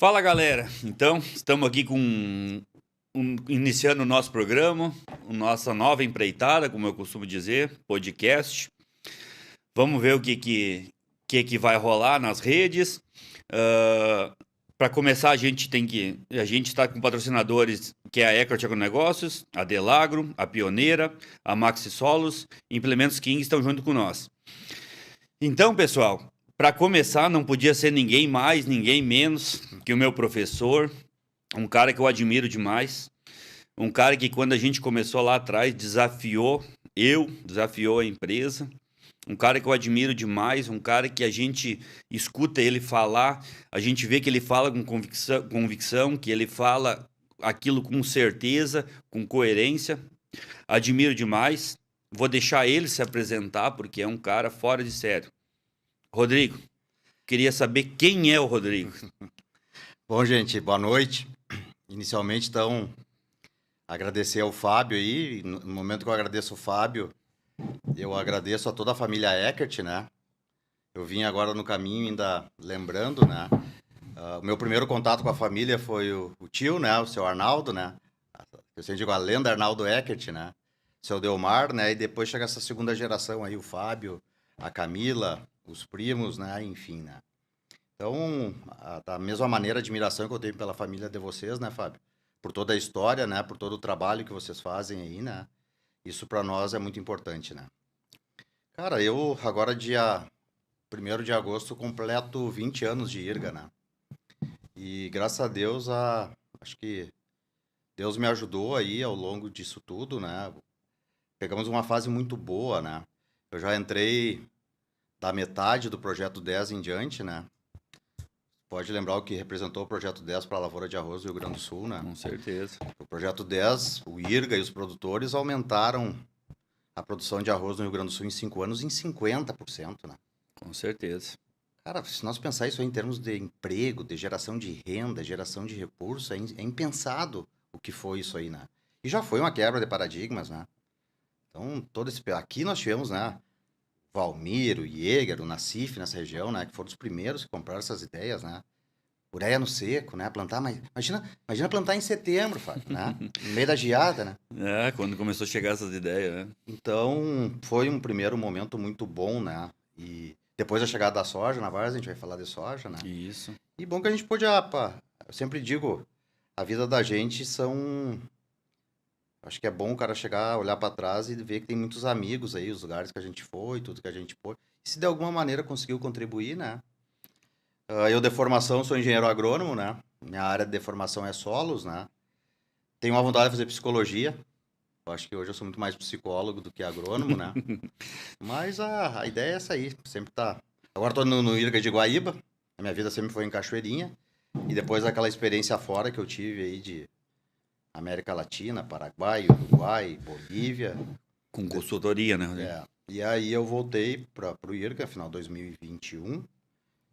Fala, galera. Então, estamos aqui iniciando o nosso programa, nossa nova empreitada, como eu costumo dizer, podcast. Vamos ver o que vai rolar nas redes. Para começar, a gente está com patrocinadores que é a Eckert Agronegócios, a Delagro, a Pioneira, a Maxi Solos, Implementos King estão junto com nós. Então, pessoal, para começar, não podia ser ninguém mais, ninguém menos que o meu professor, um cara que eu admiro demais, um cara que quando a gente começou lá atrás desafiou a empresa, um cara que eu admiro demais, um cara que a gente escuta ele falar, a gente vê que ele fala com convicção, que ele fala aquilo com certeza, com coerência. Admiro demais. Vou deixar ele se apresentar, porque é um cara fora de sério. Rodrigo, queria saber quem é o Rodrigo. Bom, gente, boa noite. Inicialmente, então, agradecer ao Fábio aí. No momento que eu agradeço o Fábio, eu agradeço a toda a família Eckert, né? Eu vim agora no caminho ainda lembrando, né? O meu primeiro contato com a família foi o tio, né? O seu Arnaldo, né? Eu sempre digo a lenda Arnaldo Eckert, né? O seu Delmar, né? E depois chega essa segunda geração aí, o Fábio, a Camila, os primos, né? Enfim, né? Então, da mesma maneira, a admiração que eu tenho pela família de vocês, né, Fábio? Por toda a história, né? Por todo o trabalho que vocês fazem aí, né? Isso para nós é muito importante, né? Cara, eu agora dia 1º de agosto completo 20 anos de IRGA, né? E graças a Deus, acho que Deus me ajudou aí ao longo disso tudo, né? Pegamos uma fase muito boa, né? Eu já entrei da metade do Projeto 10 em diante, né? Pode lembrar o que representou o Projeto 10 para a lavoura de arroz do Rio Grande do Sul, né? Com certeza. O Projeto 10, o IRGA e os produtores aumentaram a produção de arroz no Rio Grande do Sul em 5 anos em 50%, né? Com certeza. Cara, se nós pensar isso aí em termos de emprego, de geração de renda, geração de recursos, é impensado o que foi isso aí, né? E já foi uma quebra de paradigmas, né? Então, aqui nós tivemos, né? Valmir, o Jäger, o Nassif nessa região, né? Que foram os primeiros que compraram essas ideias, né? Ureia no seco, né? Plantar, mas imagina plantar em setembro, Fábio, né? No meio da geada, né? É, quando começou a chegar essas ideias, né? Então, foi um primeiro momento muito bom, né? E depois da chegada da soja na várzea, a gente vai falar de soja, né? Isso. E bom que a gente pôde, eu sempre digo, a vida da gente acho que é bom o cara chegar, olhar para trás e ver que tem muitos amigos aí, os lugares que a gente foi, tudo que a gente foi. E se de alguma maneira conseguiu contribuir, né? Eu de formação sou engenheiro agrônomo, né? Minha área de formação é solos, né? Tenho uma vontade de fazer psicologia. Eu acho que hoje eu sou muito mais psicólogo do que agrônomo, né? Mas a ideia é essa aí, sempre tá... Agora tô no IRGA de Guaíba, a minha vida sempre foi em Cachoeirinha. E depois daquela experiência fora que eu tive aí de América Latina, Paraguai, Uruguai, Bolívia. Com consultoria, né, Rodrigo? E aí eu voltei para o IRGA, final de 2021.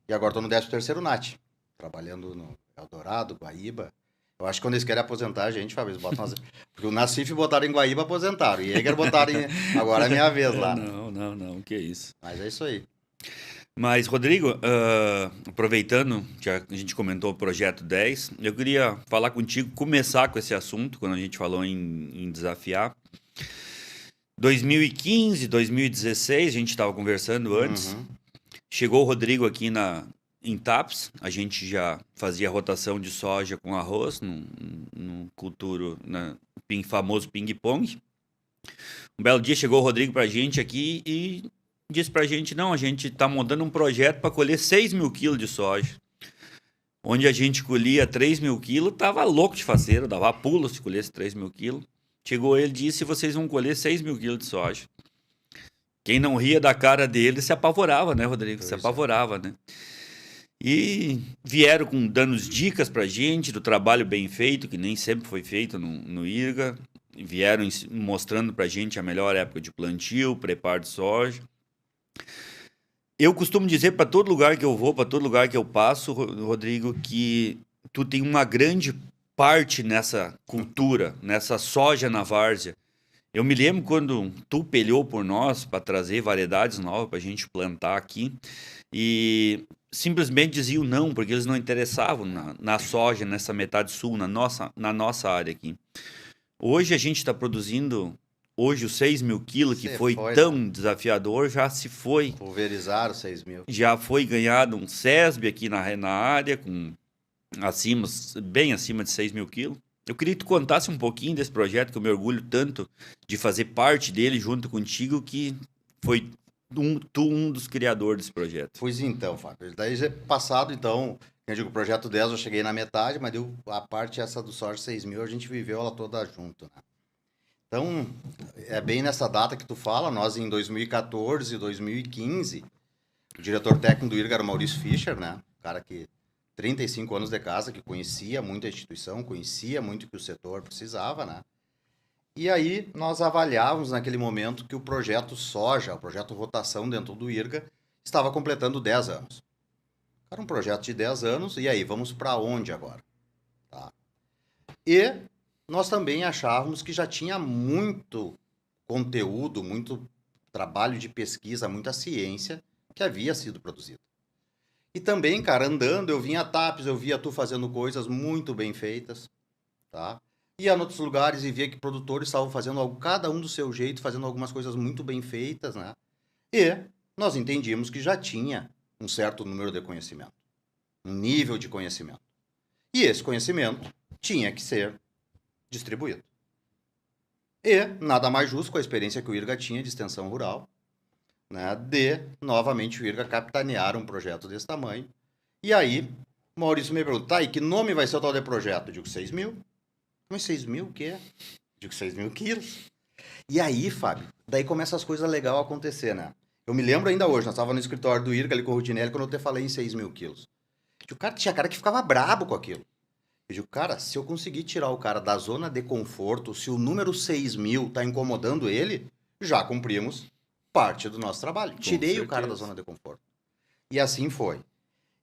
E agora estou no 13º NAT, trabalhando no Eldorado, Guaíba. Eu acho que quando eles querem aposentar a gente, Fábio, eles botam porque o Nassif botaram em Guaíba, aposentaram. E Jäger botaram em... Agora é minha vez lá. Não, que isso. Mas é isso aí. Mas, Rodrigo, aproveitando que a gente comentou o Projeto 10, eu queria falar contigo, começar com esse assunto, quando a gente falou em desafiar. 2015, 2016, a gente estava conversando antes, chegou o Rodrigo aqui em TAPS, a gente já fazia rotação de soja com arroz, no culturo, famoso ping-pong. Um belo dia chegou o Rodrigo pra gente aqui e disse pra gente, não, a gente tá montando um projeto para colher 6 mil quilos de soja. Onde a gente colhia 3 mil quilos, tava louco de faceiro, dava pulo se colhesse 3 mil quilos. Chegou ele e disse, vocês vão colher 6 mil quilos de soja. Quem não ria da cara dele se apavorava, né, Rodrigo? Se apavorava, né? E vieram dando dicas pra gente do trabalho bem feito, que nem sempre foi feito no IRGA. Vieram mostrando pra gente a melhor época de plantio, preparo de soja. Eu costumo dizer para todo lugar que eu vou, para todo lugar que eu passo, Rodrigo, que tu tem uma grande parte nessa cultura, nessa soja na várzea. Eu me lembro quando tu pelhou por nós para trazer variedades novas para a gente plantar aqui. E simplesmente diziam não, porque eles não interessavam na soja, nessa metade sul, na nossa área aqui. Hoje a gente está produzindo, hoje os 6 mil quilos, que foi tão desafiador, já se foi. Pulverizaram 6 mil. Já foi ganhado um SESB aqui na área, bem acima de 6 mil quilos. Eu queria que tu contasse um pouquinho desse projeto, que eu me orgulho tanto de fazer parte dele junto contigo, que foi um dos criadores desse projeto. Pois então, Fábio. Daí, passado, então, eu digo, o projeto 10 eu cheguei na metade, mas a parte essa do soja 6 mil, a gente viveu ela toda junto, né? Então, é bem nessa data que tu fala, nós em 2014, 2015, o diretor técnico do IRGA era o Maurício Fischer, né? Um cara que 35 anos de casa, que conhecia muito a instituição, conhecia muito o que o setor precisava, né? E aí nós avaliávamos naquele momento que o projeto soja, o projeto rotação dentro do IRGA, estava completando 10 anos. Era um projeto de 10 anos, e aí, vamos para onde agora? Tá. E nós também achávamos que já tinha muito conteúdo, muito trabalho de pesquisa, muita ciência que havia sido produzida. E também, cara, andando, eu vinha a TAPES, eu via tu fazendo coisas muito bem feitas, tá? Ia em outros lugares e via que produtores estavam fazendo cada um do seu jeito, fazendo algumas coisas muito bem feitas, né? E nós entendíamos que já tinha um certo número de conhecimento, um nível de conhecimento. E esse conhecimento tinha que ser distribuído. E nada mais justo com a experiência que o IRGA tinha de extensão rural, né, de, novamente, o IRGA capitanear um projeto desse tamanho. E aí, o Maurício me perguntou, tá, e que nome vai ser o tal de projeto? Eu digo, 6 mil. Mas 6 mil o quê? Eu digo, 6 mil quilos. E aí, Fábio, daí começam as coisas legais a acontecer, né? Eu me lembro ainda hoje, nós estávamos no escritório do IRGA ali com o Rudinelli, quando eu te falei em 6 mil quilos. Tinha cara que ficava brabo com aquilo. Eu digo, cara, se eu conseguir tirar o cara da zona de conforto, se o número 6 mil tá incomodando ele, já cumprimos parte do nosso trabalho. Tirei o cara da zona de conforto. E assim foi.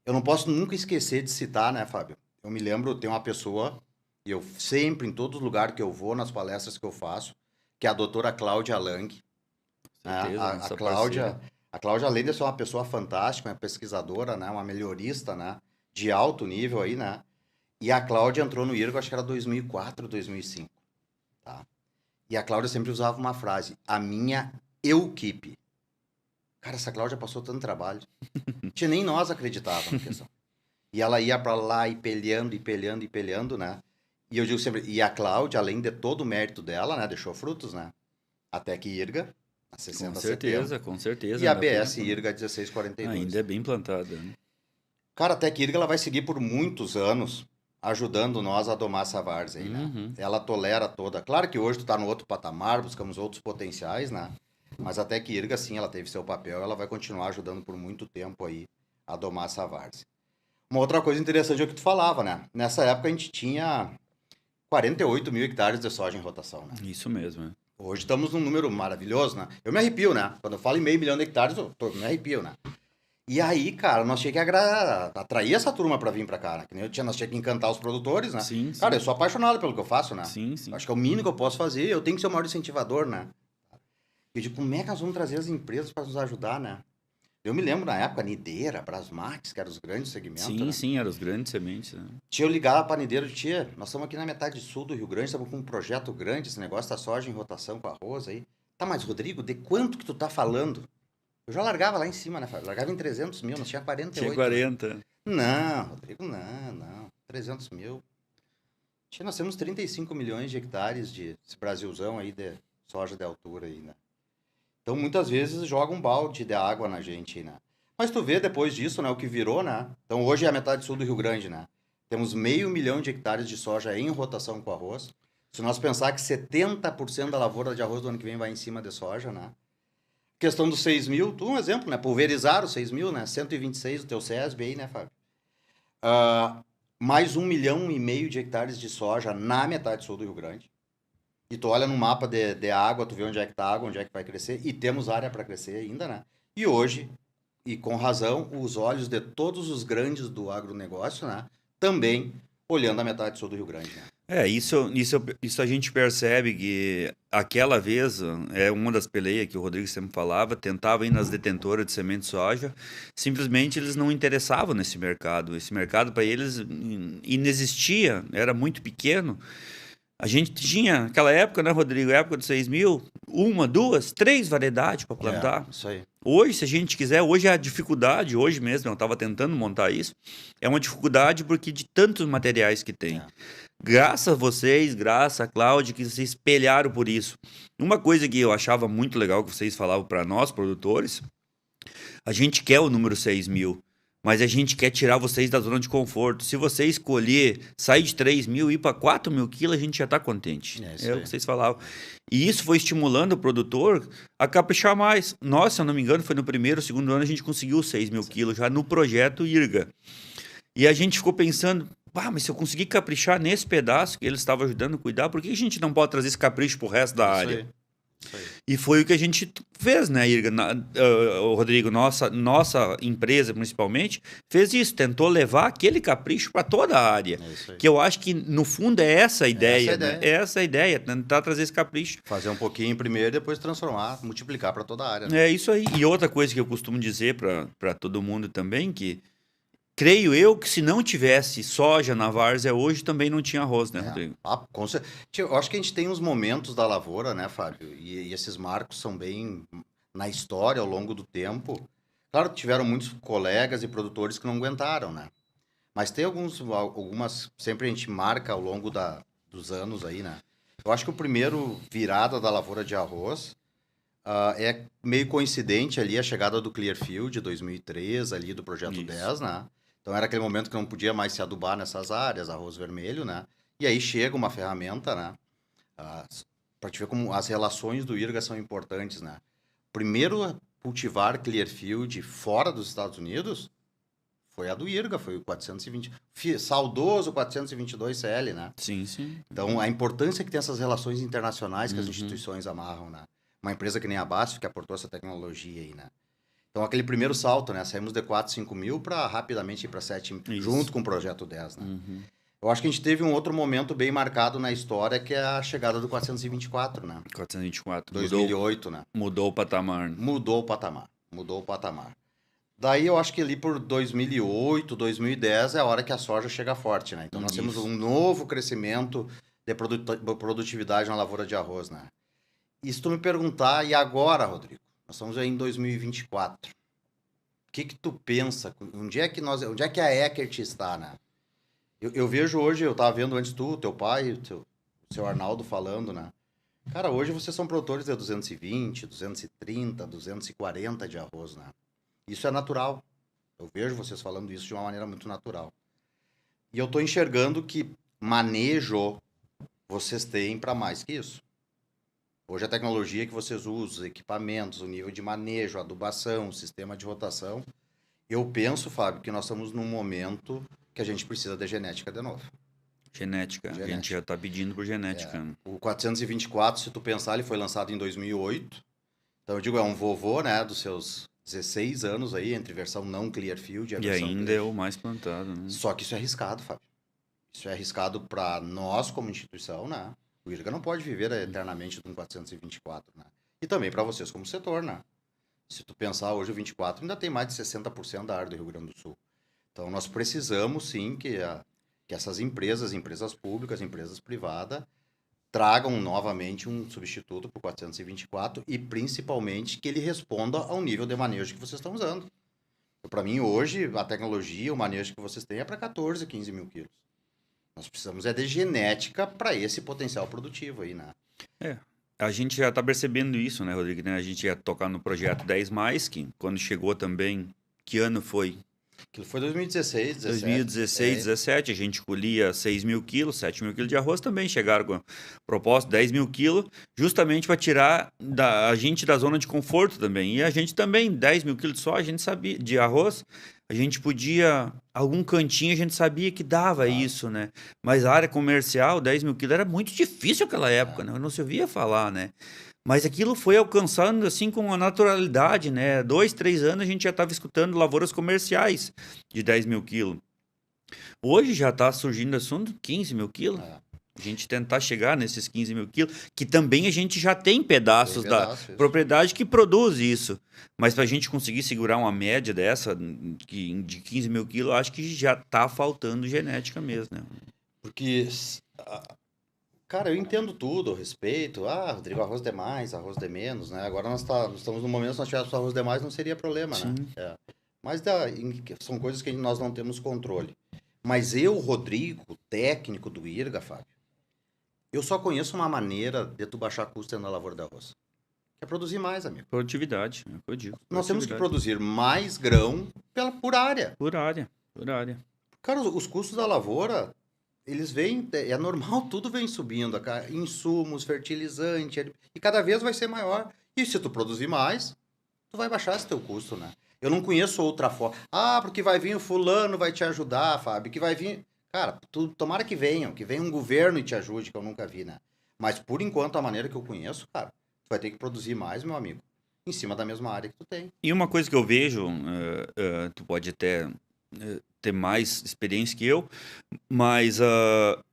Eu não posso nunca esquecer de citar, né, Fábio? Eu me lembro, tem uma pessoa, e eu sempre, em todos os lugares que eu vou, nas palestras que eu faço, que é a doutora Cláudia Lang. A Cláudia, além de ser uma pessoa fantástica, uma pesquisadora, né, uma melhorista, né, de alto nível aí, né? E a Cláudia entrou no IRGA, acho que era 2004, 2005. Tá? E a Cláudia sempre usava uma frase, a minha equipe. Cara, essa Cláudia passou tanto trabalho. Nem nós acreditávamos na questão. E ela ia para lá e peleando, né? E eu digo sempre, e a Cláudia, além de todo o mérito dela, né, deixou frutos, né? Até que IRGA, a 60 com certeza, com certeza. E a BS IRGA 1642. Ainda é bem plantada, né? Cara, até que IRGA ela vai seguir por muitos anos ajudando nós a domar essa várzea aí, né? Ela tolera toda. Claro que hoje tu tá no outro patamar, buscamos outros potenciais, né? Mas até que IRGA, sim, ela teve seu papel, ela vai continuar ajudando por muito tempo aí a domar essa várzea. Uma outra coisa interessante é o que tu falava, né? Nessa época a gente tinha 48 mil hectares de soja em rotação, né? Isso mesmo, né? Hoje estamos num número maravilhoso, né? Eu me arrepio, né? Quando eu falo em 500 mil de hectares, eu me arrepio, né? E aí, cara, nós tínhamos que atrair essa turma pra vir pra cá, né? Que nem nós tínhamos que encantar os produtores, né? Sim, sim. Cara, eu sou apaixonado pelo que eu faço, né? Sim, sim. Acho que é o mínimo que eu posso fazer, eu tenho que ser o maior incentivador, né? Eu digo, como é que nós vamos trazer as empresas para nos ajudar, né? Eu me lembro na época, Nideira, Brasmax, que eram os grandes segmentos. Sim, né? Sim, eram os grandes sementes. Né? Tia, eu ligava pra Nideira e tia, nós estamos aqui na metade sul do Rio Grande, estamos com um projeto grande, esse negócio da soja em rotação com arroz aí. Tá, mas Rodrigo, de quanto que tu tá falando? Eu já largava lá em cima, né, Fábio? Largava em 300 mil, nós tinha 48. Tinha 40. Né? Não, Rodrigo, não. 300 mil. Tia, nós temos 35 milhões de hectares de esse Brasilzão aí de soja de altura aí, né? Então, muitas vezes, joga um balde de água na gente, né? Mas tu vê depois disso, né, o que virou, né? Então, hoje é a metade sul do Rio Grande, né? Temos 500 mil de hectares de soja em rotação com arroz. Se nós pensar que 70% da lavoura de arroz do ano que vem vai em cima de soja, né? Questão dos 6 mil, tu um exemplo, né? Pulverizar os 6 mil, né? 126 o teu SESB aí, né, Fábio? Mais 1,5 milhão de hectares de soja na metade sul do Rio Grande. E tu olha no mapa de água, tu vê onde é que tá a água, onde é que vai crescer. E temos área para crescer ainda, né? E hoje, e com razão, os olhos de todos os grandes do agronegócio, né? Também olhando a metade sul do Rio Grande, né? Isso a gente percebe que aquela vez é uma das peleias que o Rodrigo sempre falava, tentava ir nas detentoras de semente de soja, simplesmente eles não interessavam nesse mercado. Esse mercado para eles inexistia, era muito pequeno. A gente tinha, naquela época, né, Rodrigo? Época de 6.000, 1, 2, 3 variedades para plantar. Isso aí. Hoje, se a gente quiser, hoje é a dificuldade, hoje mesmo, eu estava tentando montar isso, é uma dificuldade porque de tantos materiais que tem. Graças a vocês, graças a Cláudia, que vocês espelharam por isso. Uma coisa que eu achava muito legal que vocês falavam para nós, produtores, a gente quer o número 6.000, mas a gente quer tirar vocês da zona de conforto. Se você escolher sair de 3.000 e ir para 4.000 quilos, a gente já está contente. É o que vocês falavam. E isso foi estimulando o produtor a caprichar mais. Nós, se eu não me engano, foi no primeiro, segundo ano, a gente conseguiu 6.000 quilos já no projeto IRGA. E a gente ficou pensando, mas se eu conseguir caprichar nesse pedaço que eles estavam ajudando a cuidar, por que a gente não pode trazer esse capricho para o resto da área? Isso aí. E foi o que a gente fez, né, Irga? Rodrigo, nossa empresa principalmente, fez isso, tentou levar aquele capricho para toda a área. Que eu acho que, no fundo, é essa a ideia. É essa a ideia, tentar trazer esse capricho. Fazer um pouquinho primeiro e depois transformar, multiplicar para toda a área. Né? É isso aí. E outra coisa que eu costumo dizer para todo mundo também, que creio eu que se não tivesse soja na várzea hoje, também não tinha arroz, né, Rodrigo? Eu acho que a gente tem uns momentos da lavoura, né, Fábio? E esses marcos são bem na história, ao longo do tempo. Claro que tiveram muitos colegas e produtores que não aguentaram, né? Mas tem algumas, sempre a gente marca ao longo dos anos aí, né? Eu acho que o primeiro virada da lavoura de arroz é meio coincidente ali a chegada do Clearfield, 2003, ali do Projeto 10, né? Então era aquele momento que não podia mais se adubar nessas áreas, arroz vermelho, né? E aí chega uma ferramenta, né? Para te ver como as relações do IRGA são importantes, né? Primeiro cultivar Clearfield fora dos Estados Unidos foi a do IRGA, foi o 420, saudoso 422 CL, né? Sim, sim. Então a importância que tem essas relações internacionais que as instituições amarram, né? Uma empresa que nem a BASF que aportou essa tecnologia aí, né? Então, aquele primeiro salto, né? Saímos de 4, 5 mil para rapidamente ir para 7, junto com o Projeto 10, né? Eu acho que a gente teve um outro momento bem marcado na história, que é a chegada do 424, né? 424. 2008, né? Mudou o patamar. Mudou o patamar. Daí, eu acho que ali por 2008, 2010 é a hora que a soja chega forte, né? Então, nós temos um novo crescimento de produtividade na lavoura de arroz, né? E se tu me perguntar, e agora, Rodrigo? Nós estamos aí em 2024. O que tu pensa? Onde é que a Eckert está, né? Eu vejo hoje, eu estava vendo antes teu pai, o seu Arnaldo falando, né? Cara, hoje vocês são produtores de 220, 230, 240 de arroz, né? Isso é natural. Eu vejo vocês falando isso de uma maneira muito natural. E eu estou enxergando que manejo vocês têm para mais que isso. Hoje a tecnologia que vocês usam, os equipamentos, o nível de manejo, adubação, o sistema de rotação, eu penso, Fábio, que nós estamos num momento que a gente precisa de genética de novo. Genética. A gente já está pedindo por genética. O 424, se tu pensar, ele foi lançado em 2008. Então eu digo, é um vovô, né, dos seus 16 anos aí, entre versão não Clearfield e a versão ainda é o mais plantado, né? Só que isso é arriscado, Fábio. Isso é arriscado para nós como instituição, né? O IRGA não pode viver eternamente de um 424, né? E também para vocês como setor, né? Se tu pensar hoje o 24 ainda tem mais de 60% da área do Rio Grande do Sul. Então nós precisamos sim que essas empresas públicas, empresas privadas, tragam novamente um substituto para o 424 e principalmente que ele responda ao nível de manejo que vocês estão usando. Para mim hoje a tecnologia, o manejo que vocês têm é para 14, 15 mil quilos. Nós precisamos de genética para esse potencial produtivo aí, né? A gente já está percebendo isso, né, Rodrigo? A gente ia tocar no projeto 10+, que quando chegou também, que ano foi? Aquilo foi 2016, 17. 2016, 17, a gente colhia 6.000 quilos, 7.000 quilos de arroz, também chegaram com a proposta 10.000 quilos, justamente para tirar a gente da zona de conforto também. E a gente também, 10.000 quilos de soja, a gente sabia, de arroz, a gente podia, algum cantinho a gente sabia que dava isso, né? Mas a área comercial, 10.000 quilos, era muito difícil naquela época, né? Eu não se ouvia falar, né? Mas aquilo foi alcançando assim com uma naturalidade, né? 2, 3 anos a gente já estava escutando lavouras comerciais de 10.000 quilos. Hoje já está surgindo assunto 15 mil quilos. É, A gente tentar chegar nesses 15 mil quilos, que também a gente já tem pedaços tem da pedaço, isso. propriedade que produz isso. Mas para a gente conseguir segurar uma média dessa, de 15 mil quilos, eu acho que já está faltando genética mesmo, né? Porque, cara, eu entendo tudo, eu respeito. Ah, Rodrigo, arroz de mais, arroz de menos, né? Agora nós estamos no momento, se nós tivéssemos arroz de mais, não seria problema, né? Sim. É. Mas são coisas que nós não temos controle. Mas eu, Rodrigo, técnico do IRGA, Fábio, eu só conheço uma maneira de tu baixar custo na lavoura de arroz. Que é produzir mais, amigo. Produtividade, é o que eu digo. Nós temos que Produtividade. produzir mais grão por área. Por área, por área. Cara, os custos da lavoura, eles vêm, é normal, tudo vem subindo, insumos, fertilizante, e cada vez vai ser maior. E se tu produzir mais, tu vai baixar esse teu custo, né? Eu não conheço outra forma. Ah, porque vai vir o fulano, vai te ajudar, Fábio, que vai vir... Cara, tomara que venha um governo e te ajude, que eu nunca vi, né? Mas por enquanto, a maneira que eu conheço, cara, tu vai ter que produzir mais, meu amigo, em cima da mesma área que tu tem. E uma coisa que eu vejo, tu pode até ter mais experiência que eu, mas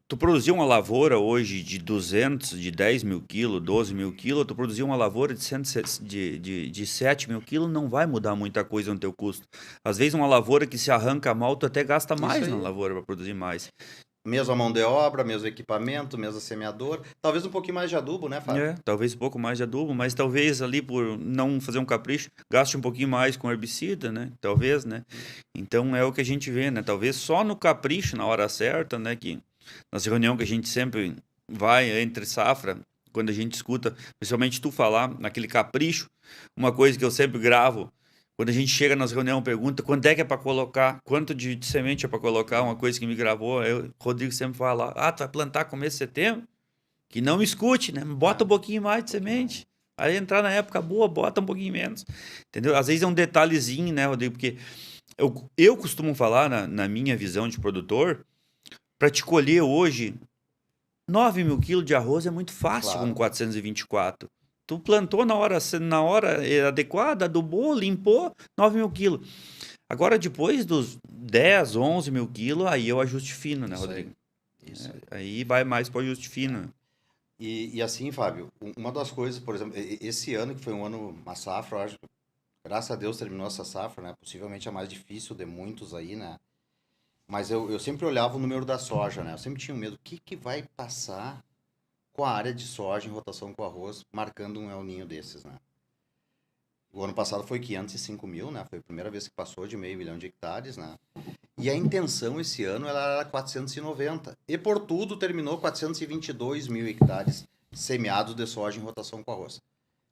tu produzir uma lavoura hoje de 200, de 10 mil quilos, 12 mil quilos, tu produzir uma lavoura de 7 mil quilos, não vai mudar muita coisa no teu custo. Às vezes uma lavoura que se arranca mal, tu até gasta mais na lavoura para produzir mais. Mesma mão de obra, mesmo equipamento, mesmo semeador. Talvez um pouquinho mais de adubo, né, Fábio? Talvez um pouco mais de adubo, mas talvez ali por não fazer um capricho, gaste um pouquinho mais com herbicida, né? Talvez, né? Então é o que a gente vê, né? Talvez só no capricho, na hora certa, né? Que nas reuniões que a gente sempre vai entre safra, quando a gente escuta, principalmente tu falar naquele capricho, uma coisa que eu sempre gravo, quando a gente chega nas reuniões, pergunta quanto é que é para colocar, quanto de semente é para colocar, uma coisa que me gravou, o Rodrigo sempre fala, tu vai plantar começo de setembro? Que não escute, né? Bota um pouquinho mais de semente. Aí entrar na época boa, bota um pouquinho menos. Entendeu? Às vezes é um detalhezinho, né, Rodrigo? Porque eu costumo falar, na minha visão de produtor, para te colher hoje 9 mil quilos de arroz é muito fácil, Claro. Com 424. Tu plantou na hora adequada, adubou, limpou, 9 mil quilos. Agora, depois dos 10, 11 mil quilos, aí é o ajuste fino, né, Rodrigo? Isso. Aí vai mais para o ajuste fino. E assim, Fábio, uma das coisas, por exemplo, esse ano que foi um ano, uma safra, eu acho, graças a Deus terminou essa safra, né? Possivelmente a mais difícil de muitos aí, né? Mas eu sempre olhava o número da soja, né? Eu sempre tinha medo, o que vai passar com a área de soja em rotação com arroz, marcando um El Ninho desses, né? O ano passado foi 505 mil, né? Foi a primeira vez que passou de 500 mil de hectares, né? E a intenção esse ano ela era 490. E por tudo terminou 422 mil hectares semeados de soja em rotação com arroz.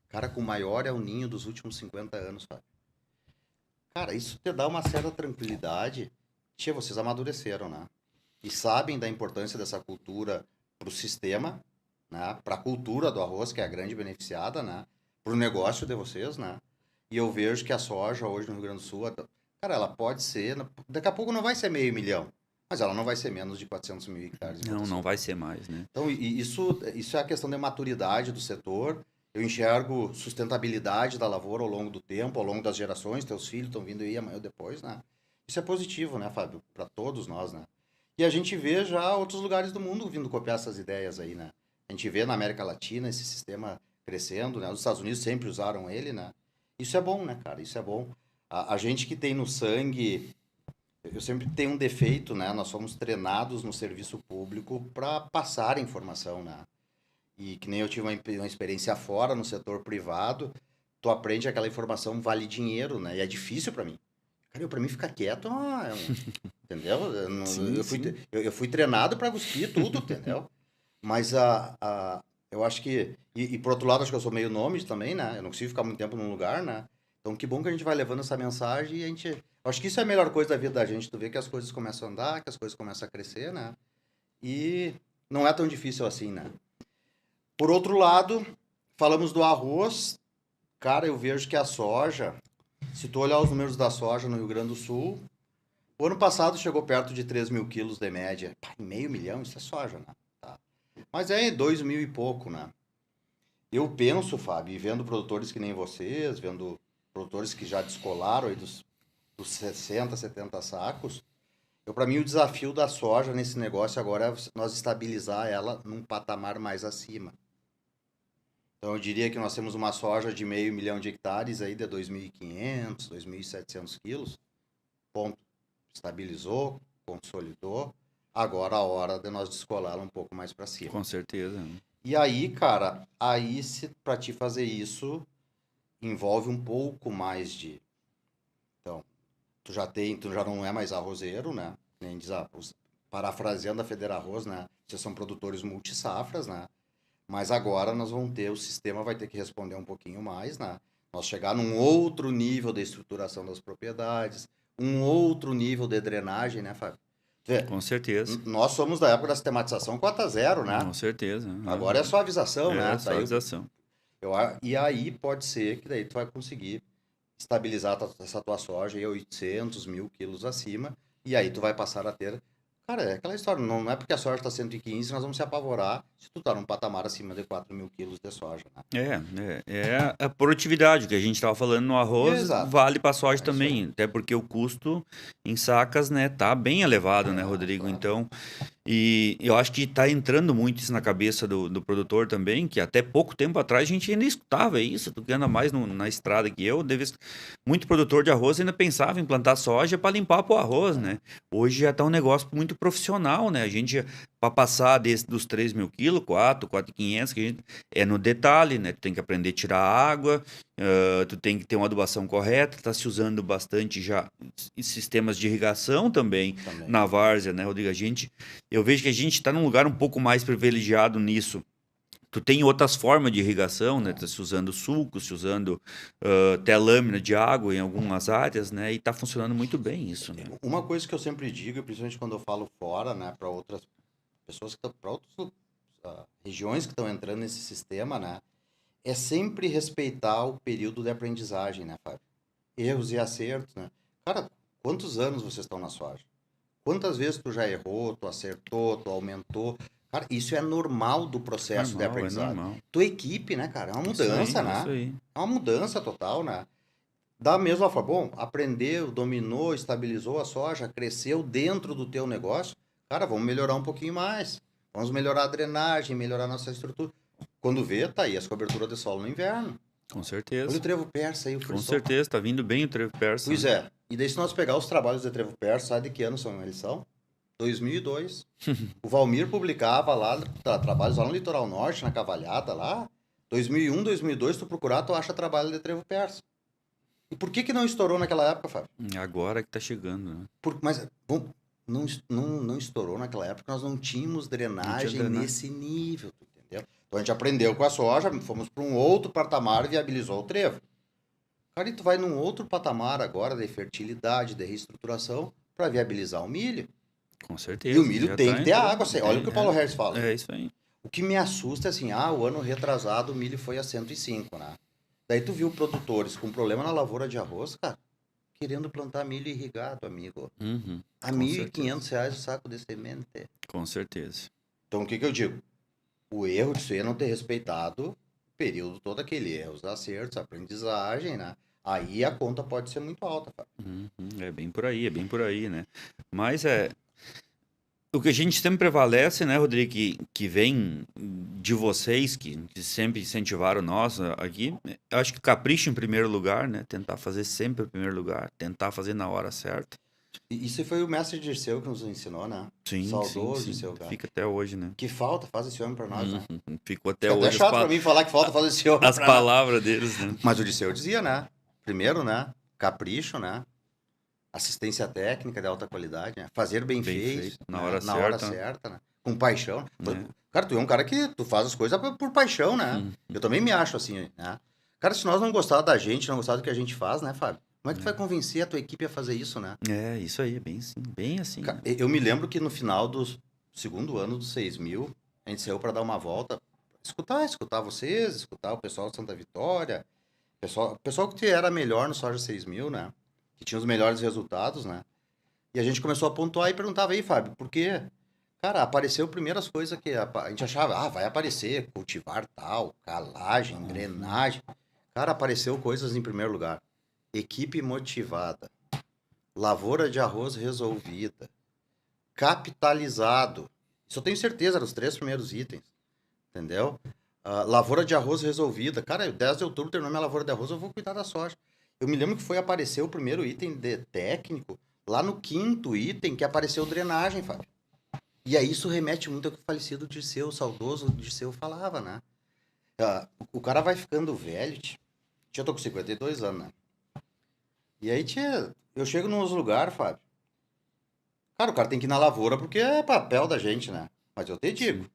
Cara, com o maior El Ninho dos últimos 50 anos, sabe? Cara, isso te dá uma certa tranquilidade. Tia, vocês amadureceram, né? E sabem da importância dessa cultura para o sistema, né? Para a cultura do arroz, que é a grande beneficiada, né? Para o negócio de vocês, né? E eu vejo que a soja hoje no Rio Grande do Sul, cara, ela pode ser, daqui a pouco não vai ser 500 mil, mas ela não vai ser menos de 400 mil hectares. Não vai ser mais, né? Então, isso é a questão de maturidade do setor. Eu enxergo sustentabilidade da lavoura ao longo do tempo, ao longo das gerações. Teus filhos estão vindo aí amanhã ou depois, né? Isso é positivo, né, Fábio? Para todos nós, né? E a gente vê já outros lugares do mundo vindo copiar essas ideias aí, né? A gente vê na América Latina esse sistema crescendo, né? Os Estados Unidos sempre usaram ele, né? Isso é bom, né, cara? Isso é bom. A gente que tem no sangue... Eu sempre tenho um defeito, né? Nós somos treinados no serviço público para passar a informação, né? E que nem eu tive uma experiência fora, no setor privado, tu aprende aquela informação vale dinheiro, né? E é difícil para mim. Cara, para mim ficar quieto, entendeu? Eu fui treinado para cuspir tudo, entendeu? Mas eu acho que... E por outro lado, acho que eu sou meio nômade também, né? Eu não consigo ficar muito tempo num lugar, né? Então, que bom que a gente vai levando essa mensagem e a gente... Eu acho que isso é a melhor coisa da vida da gente, tu vê que as coisas começam a andar, que as coisas começam a crescer, né? E não é tão difícil assim, né? Por outro lado, falamos do arroz. Cara, eu vejo que a soja, se tu olhar os números da soja no Rio Grande do Sul, o ano passado chegou perto de 3 mil quilos de média. Pá, 500 mil, isso é soja, né? Tá. Mas é 2 mil e pouco, né? Eu penso, Fábio, e vendo produtores que nem vocês, vendo produtores que já descolaram aí dos 60, 70 sacos, Para mim, o desafio da soja nesse negócio agora é nós estabilizar ela num patamar mais acima. Então, eu diria que nós temos uma soja de 500 mil de hectares aí de 2.500, 2.700 quilos. Ponto. Estabilizou, consolidou. Agora a hora de nós descolá-la um pouco mais para cima. Com certeza. E aí, cara, se para te fazer isso envolve um pouco mais de. Então, tu já não é mais arrozeiro, né? Nem diz, parafraseando a Federa Arroz, né? Vocês são produtores multisafras, né? Mas agora nós vamos ter, o sistema vai ter que responder um pouquinho mais, né? Nós chegar num outro nível de estruturação das propriedades, um outro nível de drenagem, né, Fábio? Com certeza. Nós somos da época da sistematização 4.0, né? Com certeza. Agora é suavização, né? Suavização. E aí pode ser que daí tu vai conseguir estabilizar essa tua soja aí a 800 mil quilos acima, e aí tu vai passar a ter... Cara, é aquela história, não é porque a soja está 115, nós vamos se apavorar se tu tá num patamar acima de 4 mil quilos de soja, né? É a produtividade que a gente estava falando no arroz, Exato. vale para a soja também, até porque o custo em sacas, né, tá bem elevado, né, Rodrigo? Claro. Então, e eu acho que está entrando muito isso na cabeça do produtor também, que até pouco tempo atrás a gente ainda escutava isso, tu que anda mais na estrada que eu, muito produtor de arroz ainda pensava em plantar soja para limpar pro arroz, né? Hoje já tá um negócio muito profissional, né? A gente, para passar dos 3 mil quilos, 4.500, que a gente, é no detalhe, né? Tu tem que aprender a tirar a água, tu tem que ter uma adubação correta, tá se usando bastante já sistemas de irrigação também. Na várzea, né, Rodrigo? Eu vejo que a gente está num lugar um pouco mais privilegiado nisso. Tu tem outras formas de irrigação, né? Tá se usando suco, se usando até lâmina de água em algumas áreas, né? E tá funcionando muito bem isso, né? Uma coisa que eu sempre digo, principalmente quando eu falo fora, né, para outras pessoas para outras regiões que estão entrando nesse sistema, né, é sempre respeitar o período de aprendizagem, né, Fábio? Erros e acertos, né? Cara, quantos anos vocês estão na soja? Quantas vezes tu já errou, tu acertou, tu aumentou? Cara, isso é normal do processo de aprendizagem. Tua equipe, né, cara? É uma mudança, né? Isso aí. É uma mudança total, né? Da mesma forma, bom, aprendeu, dominou, estabilizou a soja, cresceu dentro do teu negócio. Cara, vamos melhorar um pouquinho mais. Vamos melhorar a drenagem, melhorar a nossa estrutura. Quando vê, tá aí as coberturas de solo no inverno. Com certeza. Olha o trevo persa aí, o Com certeza, tá vindo bem o trevo persa. Pois é. E daí se nós pegar os trabalhos de trevo persa, sabe de que ano eles são? 2002. O Valmir publicava lá, trabalhos lá no Litoral Norte, na Cavalhada lá. 2001, 2002, tu procurar, tu acha trabalho de trevo persa. E por que não estourou naquela época, Fábio? Agora que tá chegando, né? Mas não estourou naquela época, nós não tínhamos drenagem nesse nível, entendeu? Então a gente aprendeu com a soja, fomos para um outro patamar e viabilizou o trevo. Cara, e tu vai num outro patamar agora de fertilidade, de reestruturação, para viabilizar o milho. Com certeza. E o milho tem que ter água. Olha o que o Paulo Harris fala. É isso aí. O que me assusta é assim, o ano retrasado o milho foi a 105, né? Daí tu viu produtores com problema na lavoura de arroz, cara, querendo plantar milho irrigado, amigo. A R$ 1.500 o saco de semente. Com certeza. Então o que eu digo? O erro disso aí é não ter respeitado o período todo aquele erro, os acertos, a aprendizagem, né? Aí a conta pode ser muito alta, cara. É bem por aí, né? Mas o que a gente sempre prevalece, né, Rodrigo, que vem de vocês, que sempre incentivaram nós aqui, eu acho que capricho em primeiro lugar, né? Tentar fazer sempre em primeiro lugar, tentar fazer na hora certa. Isso foi o mestre Dirceu que nos ensinou, né? Sim, saudoso sim. Dirceu, cara. Fica até hoje, né? Que falta faz esse homem pra nós, né? Ficou até hoje. É chato pra mim falar que falta fazer esse homem as palavras deles, né? Mas o Dirceu dizia, né? Primeiro, né? Capricho, né? Assistência técnica de alta qualidade, né? Fazer bem feito na né? hora certa, né? Com paixão. Cara, tu é um cara que tu faz as coisas por paixão, né? Eu também me acho assim, né? Cara, se nós não gostar da gente, não gostar do que a gente faz, né, Fábio? Como é que tu vai convencer a tua equipe a fazer isso, né? É, isso aí, bem assim. Cara, eu me lembro que no final do segundo ano dos 6.000, a gente saiu para dar uma volta, escutar vocês, escutar o pessoal de Santa Vitória, pessoal que era melhor no Soja 6.000, né? Que tinha os melhores resultados, né? E a gente começou a pontuar e perguntava aí, Fábio, por quê? Cara, apareceu primeiras coisas que a gente achava, vai aparecer, cultivar tal, calagem, drenagem. Cara, apareceu coisas em primeiro lugar. Equipe motivada. Lavoura de arroz resolvida. capitalizado. Isso eu tenho certeza, eram os 3 primeiros itens. Entendeu? Lavoura de arroz resolvida. Cara, 10 de outubro terminou minha lavoura de arroz, eu vou cuidar da soja. Eu me lembro que foi aparecer o primeiro item de técnico, lá no 5º item, que apareceu drenagem, Fábio. E aí isso remete muito ao que o falecido Dirceu, o saudoso Dirceu, falava, né? O cara vai ficando velho, eu tô com 52 anos, né? E aí, eu chego nos lugares, Fábio. Cara, o cara tem que ir na lavoura porque é papel da gente, né? Mas eu te digo,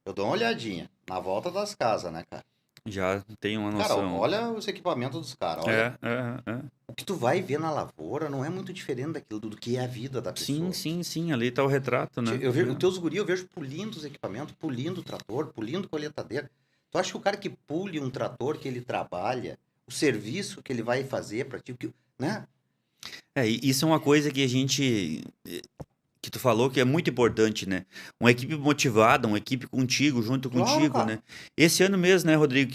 eu dou uma olhadinha na volta das casas, né, cara? Já tem uma Cara, noção. olha os equipamentos dos caras, olha. O que tu vai ver na lavoura não é muito diferente daquilo do que é a vida da pessoa. Sim. Ali tá o retrato, né? Eu vejo, os teus guri, eu vejo pulindo os equipamentos, pulindo o trator, pulindo colheitadeira. Tu acha que o cara que pule um trator que ele trabalha, o serviço que ele vai fazer pra ti, né? Isso é uma coisa que a gente... que tu falou que é muito importante, né? Uma equipe motivada, uma equipe contigo, junto contigo, cara. né? Esse ano mesmo, né, Rodrigo?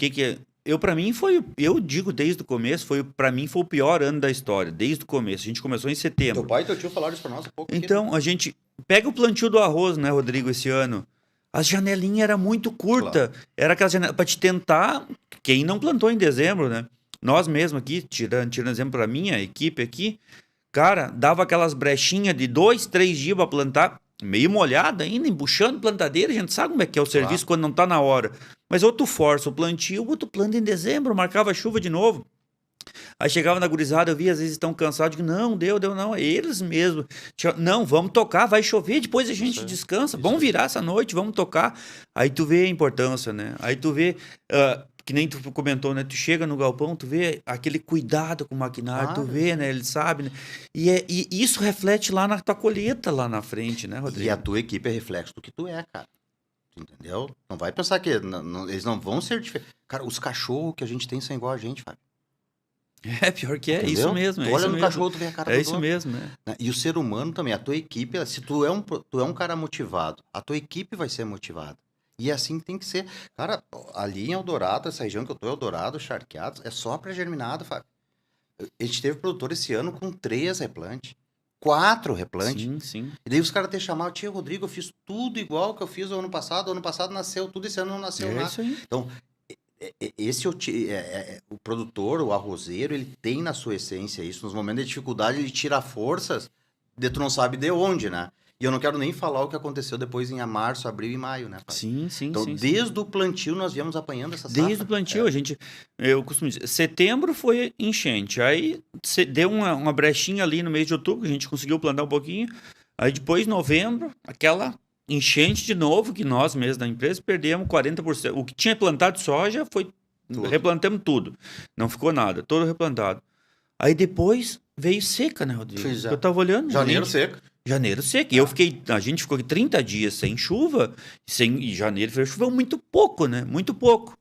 Pra mim foi, eu digo desde o começo, pra mim foi o pior ano da história, desde o começo. A gente começou em setembro. Teu pai e teu tio falaram isso pra nós há pouco. Então, a gente pega o plantio do arroz, né, Rodrigo, esse ano. As janelinhas eram muito curtas. Claro. Era aquela janela pra te tentar, quem não plantou em dezembro, né? Nós mesmos aqui, tirando exemplo pra minha equipe aqui, cara, dava aquelas brechinhas de 2, 3 dias pra plantar, meio molhada ainda, embuchando plantadeira. A gente sabe como é que é o serviço quando não tá na hora. Mas ou tu força o plantio, ou tu planta em dezembro, marcava chuva de novo. Aí chegava na gurizada, eu via, às vezes estão cansados, digo, não, deu, não, é eles mesmo. Não, vamos tocar, vai chover, depois a gente descansa, vamos virar essa noite, vamos tocar. Aí tu vê a importância, né? Aí tu vê, que nem tu comentou, né? Tu chega no galpão, tu vê aquele cuidado com o maquinário, tu vê, né? Ele sabe, né? E isso reflete lá na tua colheita, lá na frente, né, Rodrigo? E a tua equipe é reflexo do que tu é, cara. Entendeu? Não vai pensar que eles não vão ser diferentes. Cara, os cachorros que a gente tem são igual a gente, Fábio. É, pior que é, Entendeu? isso mesmo. Tu olha no cachorro, tu vê a cara do isso dono. mesmo, né? E o ser humano também, a tua equipe, se tu é um cara motivado, a tua equipe vai ser motivada. E é assim que tem que ser. Cara, ali em Eldorado, essa região que eu tô, Eldorado, Charqueados, é só pré-germinado, Fábio. A gente teve produtor esse ano com 3 replantes, 4 replantes. Sim. E daí os caras te chamavam, tia Rodrigo, eu fiz tudo igual que eu fiz o ano passado. O ano passado nasceu tudo, esse ano não nasceu nada. Isso aí. Então, o produtor, o arrozeiro, ele tem na sua essência isso. Nos momentos de dificuldade, ele tira forças de tu não sabe de onde, né? E eu não quero nem falar o que aconteceu depois em março, abril e maio, né, pai? Sim. Então, desde o plantio, nós viemos apanhando essa safra. Desde o plantio, eu costumo dizer, setembro foi enchente, aí deu uma brechinha ali no mês de outubro, que a gente conseguiu plantar um pouquinho, aí depois, novembro, aquela enchente de novo, que nós mesmos da empresa perdemos 40%. O que tinha plantado de soja, replantamos tudo, não ficou nada, todo replantado. Aí depois veio seca, né, Rodrigo? Eu tava olhando. Janeiro seco. Janeiro seco. E a gente ficou 30 dias sem chuva, e janeiro choveu muito pouco, né? Muito pouco.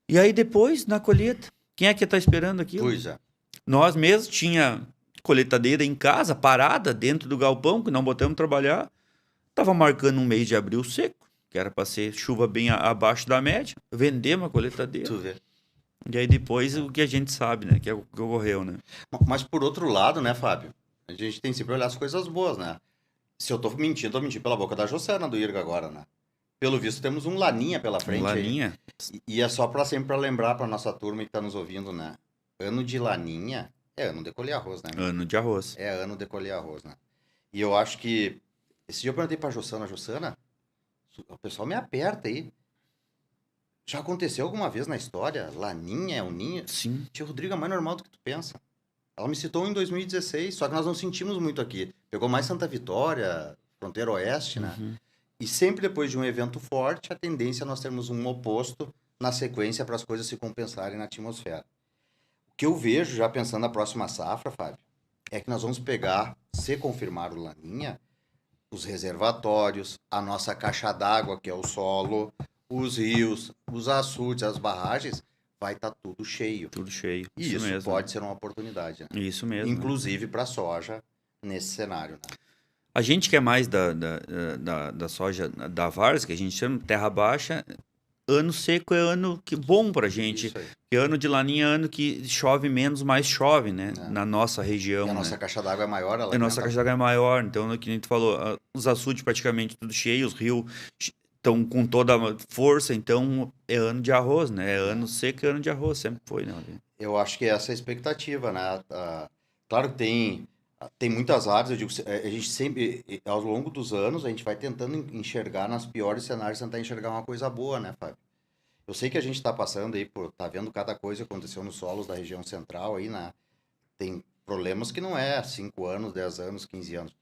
E aí depois, na colheita, quem é que tá esperando aquilo? Pois é. Nós mesmos tinha colheitadeira em casa, parada, dentro do galpão, que não botamos trabalhar. Tava marcando um mês de abril seco, que era para ser chuva bem abaixo da média. Vendemos a colheitadeira. Tu vê. E aí depois o que a gente sabe, né? Que é o que ocorreu, né? Mas por outro lado, né, Fábio? A gente tem sempre que olhar as coisas boas, né? Se eu tô mentindo pela boca da Josana do Irga agora, né? Pelo visto, temos um Laninha pela frente. Laninha? E é só sempre pra lembrar pra nossa turma que tá nos ouvindo, né? Ano de Laninha é ano de colher arroz, né? Ano de arroz. É ano de colher arroz, né? E eu acho que... Esse dia eu perguntei pra Josana, o pessoal me aperta aí. Já aconteceu alguma vez na história? Laninha, El Ninho? Sim. Tio Rodrigo, é mais normal do que tu pensa. Ela me citou em 2016, só que nós não sentimos muito aqui. Pegou mais Santa Vitória, fronteira oeste, né? E sempre depois de um evento forte, a tendência é nós termos um oposto na sequência para as coisas se compensarem na atmosfera. O que eu vejo, já pensando na próxima safra, Fábio, é que nós vamos pegar, se confirmar o Laninha, os reservatórios, a nossa caixa d'água, que é o solo, os rios, os açudes, as barragens, vai estar tudo cheio. Tudo cheio. E isso mesmo. pode ser uma oportunidade, né? Isso mesmo. Inclusive para a soja nesse cenário, né? A gente que é mais da soja da várzea, que a gente chama terra baixa, ano seco é ano que bom pra gente. Isso aí. Porque ano de laninha é ano que chove menos, mas chove, né? É. Na nossa E região, a né? nossa caixa d'água é maior, ela A nossa aguenta. caixa d'água é maior, então, que nem tu falou, os açudes praticamente tudo cheio, os rios estão com toda a força, então é ano de arroz, né? É ano seco, é ano de arroz, sempre foi, né? Eu acho que essa é a expectativa, né? Claro que tem muitas áreas, eu digo, a gente sempre, ao longo dos anos, a gente vai tentando enxergar nas piores cenários, tentar enxergar uma coisa boa, né, Fábio? Eu sei que a gente está passando aí tá vendo cada coisa que aconteceu nos solos da região central aí, né? Tem problemas que não é 5 anos, 10 anos, 15 anos.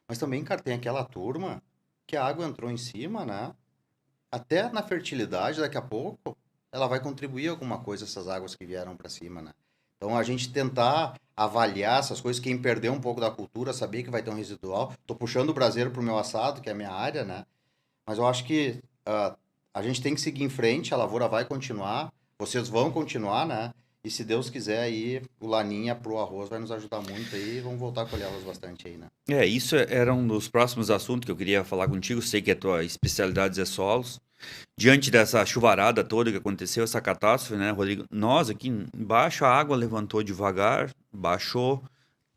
Mas também, cara, tem aquela turma que a água entrou em cima, né? Até na fertilidade, daqui a pouco, ela vai contribuir alguma coisa, essas águas que vieram para cima, né? Então, a gente tentar avaliar essas coisas, quem perdeu um pouco da cultura, saber que vai ter um residual. Tô puxando o braseiro pro meu assado, que é a minha área, né? Mas eu acho que a gente tem que seguir em frente, a lavoura vai continuar, vocês vão continuar, né? E se Deus quiser aí, o Laninha pro arroz vai nos ajudar muito aí, vamos voltar a colher arroz bastante aí, né? Isso era um dos próximos assuntos que eu queria falar contigo. Sei que a tua especialidade é solos. Diante dessa chuvarada toda que aconteceu, essa catástrofe, né, Rodrigo? Nós aqui embaixo a água levantou devagar, baixou.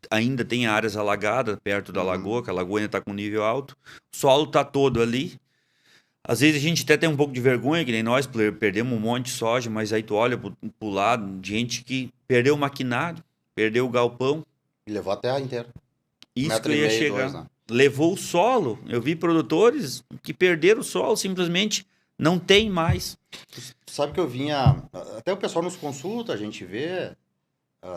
Ainda tem áreas alagadas perto da lagoa, que a lagoa ainda está com nível alto. O solo está todo ali. Às vezes a gente até tem um pouco de vergonha, que nem nós, perdemos um monte de soja, mas aí tu olha pro lado, gente que perdeu o maquinário, perdeu o galpão. E levou a terra inteira. Isso que Metro eu e ia meio, chegar. 2, né? Levou o solo. Eu vi produtores que perderam o solo, simplesmente não tem mais. Sabe que eu vinha. Até o pessoal nos consulta, a gente vê.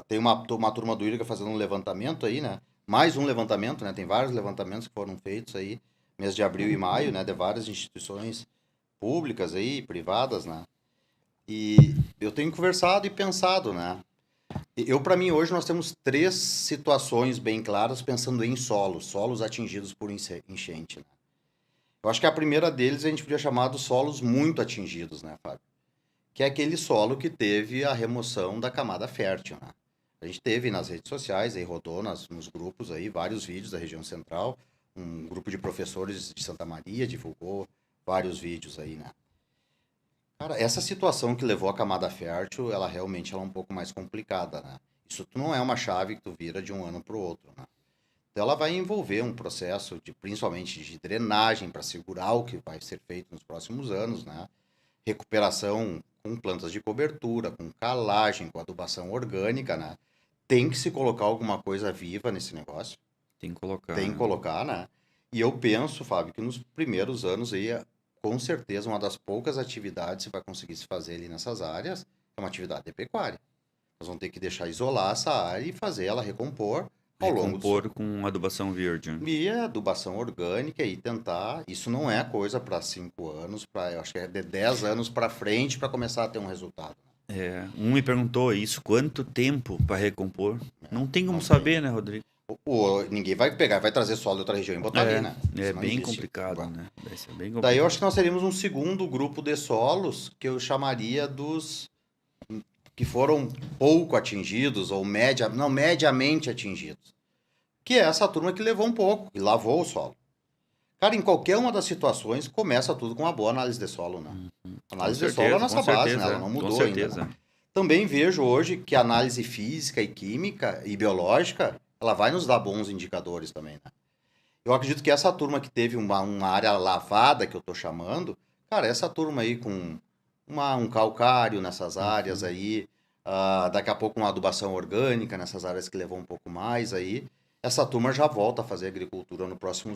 Tem uma turma do IRGA fazendo um levantamento aí, né? Mais um levantamento, né? Tem vários levantamentos que foram feitos aí, mês de abril e maio, né? De várias instituições públicas aí, privadas, né? E eu tenho conversado e pensado, né? Para mim, hoje nós temos 3 situações bem claras pensando em solos atingidos por enchente, né? Eu acho que a primeira deles a gente podia chamar dos solos muito atingidos, né, Fábio? Que é aquele solo que teve a remoção da camada fértil, né? A gente teve nas redes sociais, aí rodou nos grupos aí, vários vídeos da região central, um grupo de professores de Santa Maria divulgou vários vídeos aí, né? Cara, essa situação que levou a camada fértil, ela realmente é um pouco mais complicada, né? Isso não é uma chave que tu vira de um ano para o outro, né? Então ela vai envolver um processo principalmente de drenagem para segurar o que vai ser feito nos próximos anos, né? Recuperação com plantas de cobertura, com calagem, com adubação orgânica, né? Tem que se colocar alguma coisa viva nesse negócio. Tem que colocar. Tem que colocar, né? E eu penso, Fábio, que nos primeiros anos aí, com certeza, uma das poucas atividades que vai conseguir se fazer ali nessas áreas é uma atividade de pecuária. Nós vamos ter que deixar isolar essa área e fazer ela recompor ao longo do Recompor com adubação virgem. e a adubação orgânica e tentar. Isso não é coisa para 5 anos, eu acho que é de 10 anos para frente para começar a ter um resultado. Um me perguntou isso, quanto tempo para recompor? Não tem como não saber, né, Rodrigo? Ninguém vai pegar, vai trazer solo de outra região e botar ali, né? É Isso não bem existe. complicado, Bom, né? Vai ser bem complicado. Daí eu acho que nós teríamos um segundo grupo de solos que eu chamaria dos que foram pouco atingidos ou mediamente atingidos. Que é essa turma que levou um pouco, que lavou o solo. Cara, em qualquer uma das situações, começa tudo com uma boa análise de solo, né? Análise de solo é a nossa base, né? Ela não mudou ainda. Né? Também vejo hoje que a análise física e química e biológica, ela vai nos dar bons indicadores também, né? Eu acredito que essa turma que teve uma área lavada, que eu tô chamando, cara, essa turma aí com um calcário nessas áreas aí, daqui a pouco uma adubação orgânica nessas áreas que levou um pouco mais aí, essa turma já volta a fazer agricultura no próximo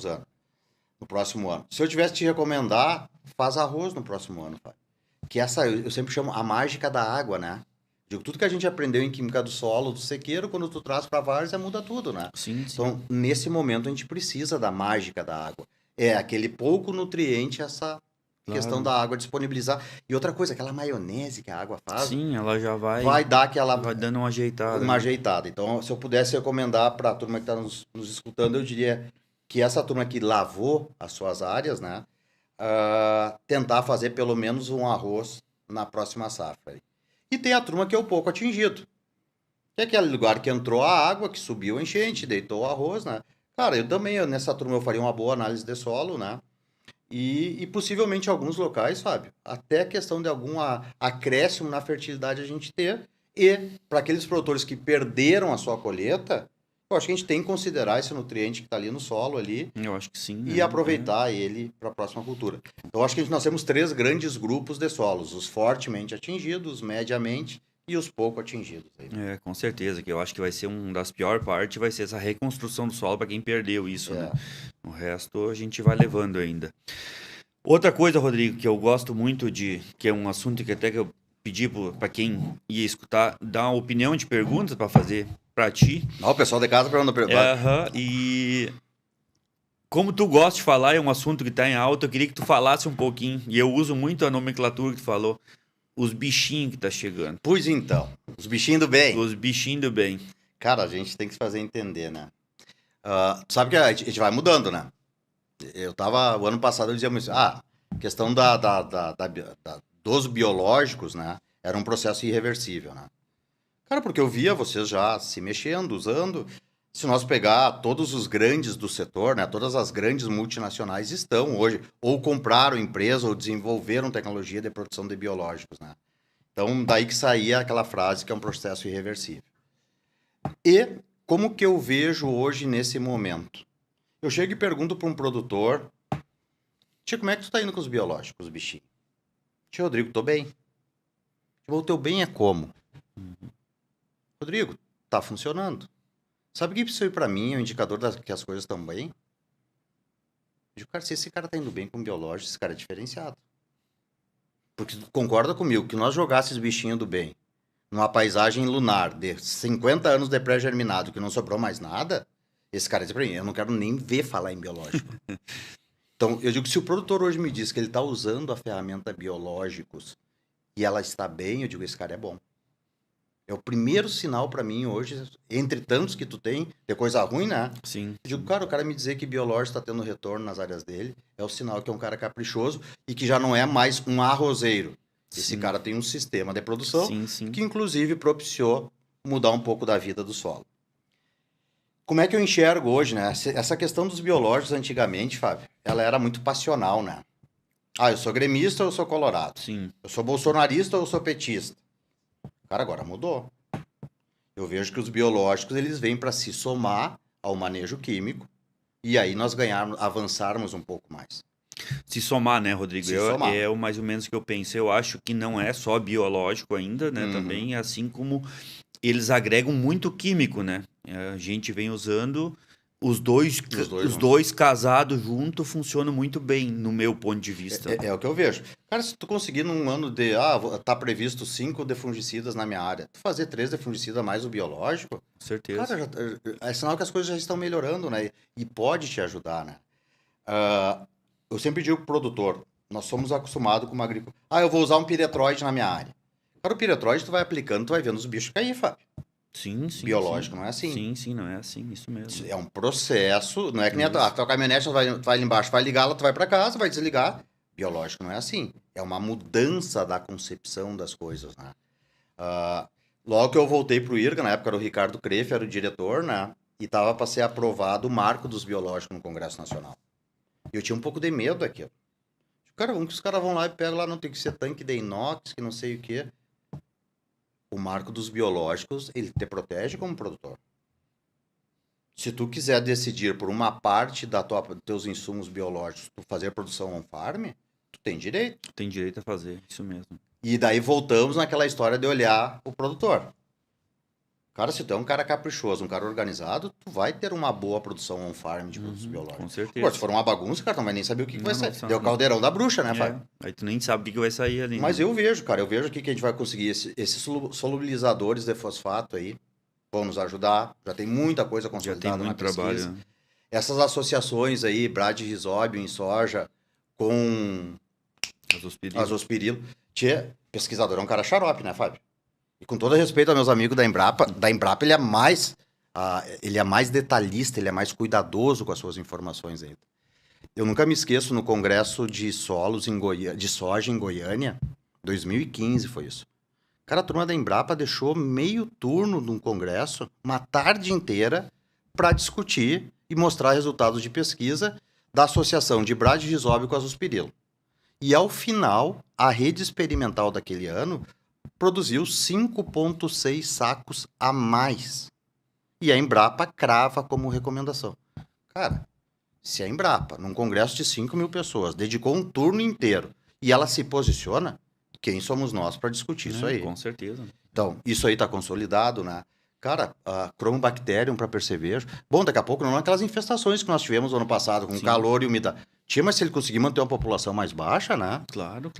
ano. Se eu tivesse te recomendar, faz arroz no próximo ano, pai. Que eu sempre chamo a mágica da água, né? Digo, tudo que a gente aprendeu em química do solo, do sequeiro, quando tu traz para várzea, muda tudo, né? Sim. Então, nesse momento, a gente precisa da mágica da água. É aquele pouco nutriente, essa questão da água disponibilizar. E outra coisa, aquela maionese que a água faz. Sim, ela já vai dar aquela... Vai dando uma ajeitada. Uma ajeitada. Então, se eu pudesse recomendar para a turma que está nos escutando, eu diria que essa turma que lavou as suas áreas, né? Tentar fazer pelo menos um arroz na próxima safra. E tem a turma que é um pouco atingido. Que é aquele lugar que entrou a água, que subiu a enchente, deitou o arroz, né? Cara, nessa turma eu faria uma boa análise de solo, né? E possivelmente em alguns locais, Fábio, até a questão de algum acréscimo na fertilidade a gente ter. E para aqueles produtores que perderam a sua colheita, eu acho que a gente tem que considerar esse nutriente que está ali no solo ali Eu acho que sim. e aproveitar ele para a próxima cultura. Eu acho que nós temos 3 grandes grupos de solos: os fortemente atingidos, os mediamente e os pouco atingidos. Com certeza, que eu acho que vai ser uma das piores partes, vai ser essa reconstrução do solo para quem perdeu isso, né? O resto a gente vai levando ainda. Outra coisa, Rodrigo, que eu gosto muito que é um assunto que até que eu pedi para quem ia escutar, dar uma opinião de perguntas para fazer para ti. O pessoal de casa pergunta. E como tu gosta de falar, é um assunto que está em alta, eu queria que tu falasse um pouquinho, e eu uso muito a nomenclatura que tu falou, os bichinhos que tá chegando. Pois então, os bichinhos do bem. Os bichinhos do bem. Cara, a gente tem que se fazer entender, né? Sabe que a gente vai mudando, né? O ano passado eu dizia muito, questão dos biológicos, né? Era um processo irreversível, né? Cara, porque eu via vocês já se mexendo, usando. Se nós pegar todos os grandes do setor, né? Todas as grandes multinacionais estão hoje, ou compraram empresa, ou desenvolveram tecnologia de produção de biológicos, né? Então, daí que saía aquela frase que é um processo irreversível. E como que eu vejo hoje nesse momento? Eu chego e pergunto para um produtor: tia, como é que tu tá indo com os biológicos, bichinho? Tia, Rodrigo, tô bem. O teu bem é como? Rodrigo, tá funcionando. Sabe o que isso aí pra mim é um indicador que as coisas estão bem? Eu digo, cara, se esse cara tá indo bem com biológico, esse cara é diferenciado. Porque tu concorda comigo que nós jogássemos bichinho do bem numa paisagem lunar de 50 anos de pré-germinado que não sobrou mais nada, esse cara diz pra mim, eu não quero nem ver falar em biológico. Então, eu digo que se o produtor hoje me diz que ele tá usando a ferramenta biológicos e ela está bem, eu digo, esse cara é bom. É o primeiro sinal pra mim hoje, entre tantos que tu tem, de coisa ruim, né? Sim. Eu digo, cara, o cara me dizer que biológico está tendo retorno nas áreas dele, é o sinal que é um cara caprichoso e que já não é mais um arrozeiro. Esse cara tem um sistema de produção que, inclusive, propiciou mudar um pouco da vida do solo. Como é que eu enxergo hoje, né? Essa questão dos biológicos, antigamente, Fábio, ela era muito passional, né? Eu sou gremista ou eu sou colorado? Sim. Eu sou bolsonarista ou eu sou petista? Cara, agora mudou. Eu vejo que os biológicos, eles vêm para se somar ao manejo químico e aí nós avançarmos um pouco mais. Se somar, né, Rodrigo? Somar. É mais ou menos o que eu pensei. Eu acho que não é só biológico ainda, né? Também, assim como eles agregam muito químico, né? A gente vem usando os dois casados juntos, funcionam muito bem, no meu ponto de vista. É o que eu vejo. Cara, se tu conseguir num ano tá previsto 5 defungicidas na minha área, tu fazer 3 defungicidas mais o biológico, com certeza. Cara, é sinal que as coisas já estão melhorando, né? E pode te ajudar, né? Eu sempre digo pro produtor, nós somos acostumados com uma agricultura. Eu vou usar um piretroide na minha área. Cara, o piretroide tu vai aplicando, tu vai vendo os bichos cair, Fábio. Sim. Biológico não é assim. Sim, não é assim, isso mesmo. É um processo, não é que nem a tua caminhonete vai ali embaixo, vai ligá-la, tu vai para casa, vai desligar. Biológico não é assim. É uma mudança da concepção das coisas, né? Logo que eu voltei pro IRGA, na época era o Ricardo Crefe, era o diretor, né? E tava para ser aprovado o marco dos biológicos no Congresso Nacional. E eu tinha um pouco de medo daquilo. Cara, os caras vão lá e pegam lá, não tem que ser tanque de inox, que não sei o quê. O marco dos biológicos, ele te protege como produtor. Se tu quiser decidir por uma parte dos teus insumos biológicos, tu fazer produção on-farm, tu tem direito. Tem direito a fazer, isso mesmo. E daí voltamos naquela história de olhar o produtor. Cara, se tu é um cara caprichoso, um cara organizado, tu vai ter uma boa produção on-farm de produtos biológicos. Com certeza. Pô, se for uma bagunça, cara, tu não vai nem saber o que vai sair. Deu o caldeirão da bruxa, né, Fábio? Aí tu nem sabe o que vai sair ali. Mas eu vejo, cara, aqui que a gente vai conseguir esses solubilizadores de fosfato aí, vão nos ajudar. Já tem muita coisa consolidada na pesquisa. Já tem muito trabalho. Essas associações aí, Brad Rhizóbio em soja, com azospirilo. Pesquisador é um cara xarope, né, Fábio? E com todo respeito aos meus amigos da Embrapa ele é mais detalhista, ele é mais cuidadoso com as suas informações ainda. Eu nunca me esqueço no congresso de solos de soja em Goiânia, 2015 foi isso. Cara, a turma da Embrapa deixou meio turno num congresso, uma tarde inteira, para discutir e mostrar resultados de pesquisa da associação de Bradisóbio com azospirilo. E ao final, a rede experimental daquele ano produziu 5,6 sacos a mais. E a Embrapa crava como recomendação. Cara, se a Embrapa, num congresso de 5.000 pessoas, dedicou um turno inteiro e ela se posiciona, quem somos nós para discutir isso aí? Com certeza. Então, isso aí está consolidado, né? Cara, a Chromobacterium para percevejo. Bom, daqui a pouco não é aquelas infestações que nós tivemos no ano passado, com calor e umidade. Tinha, mas se ele conseguir manter uma população mais baixa, né? Claro.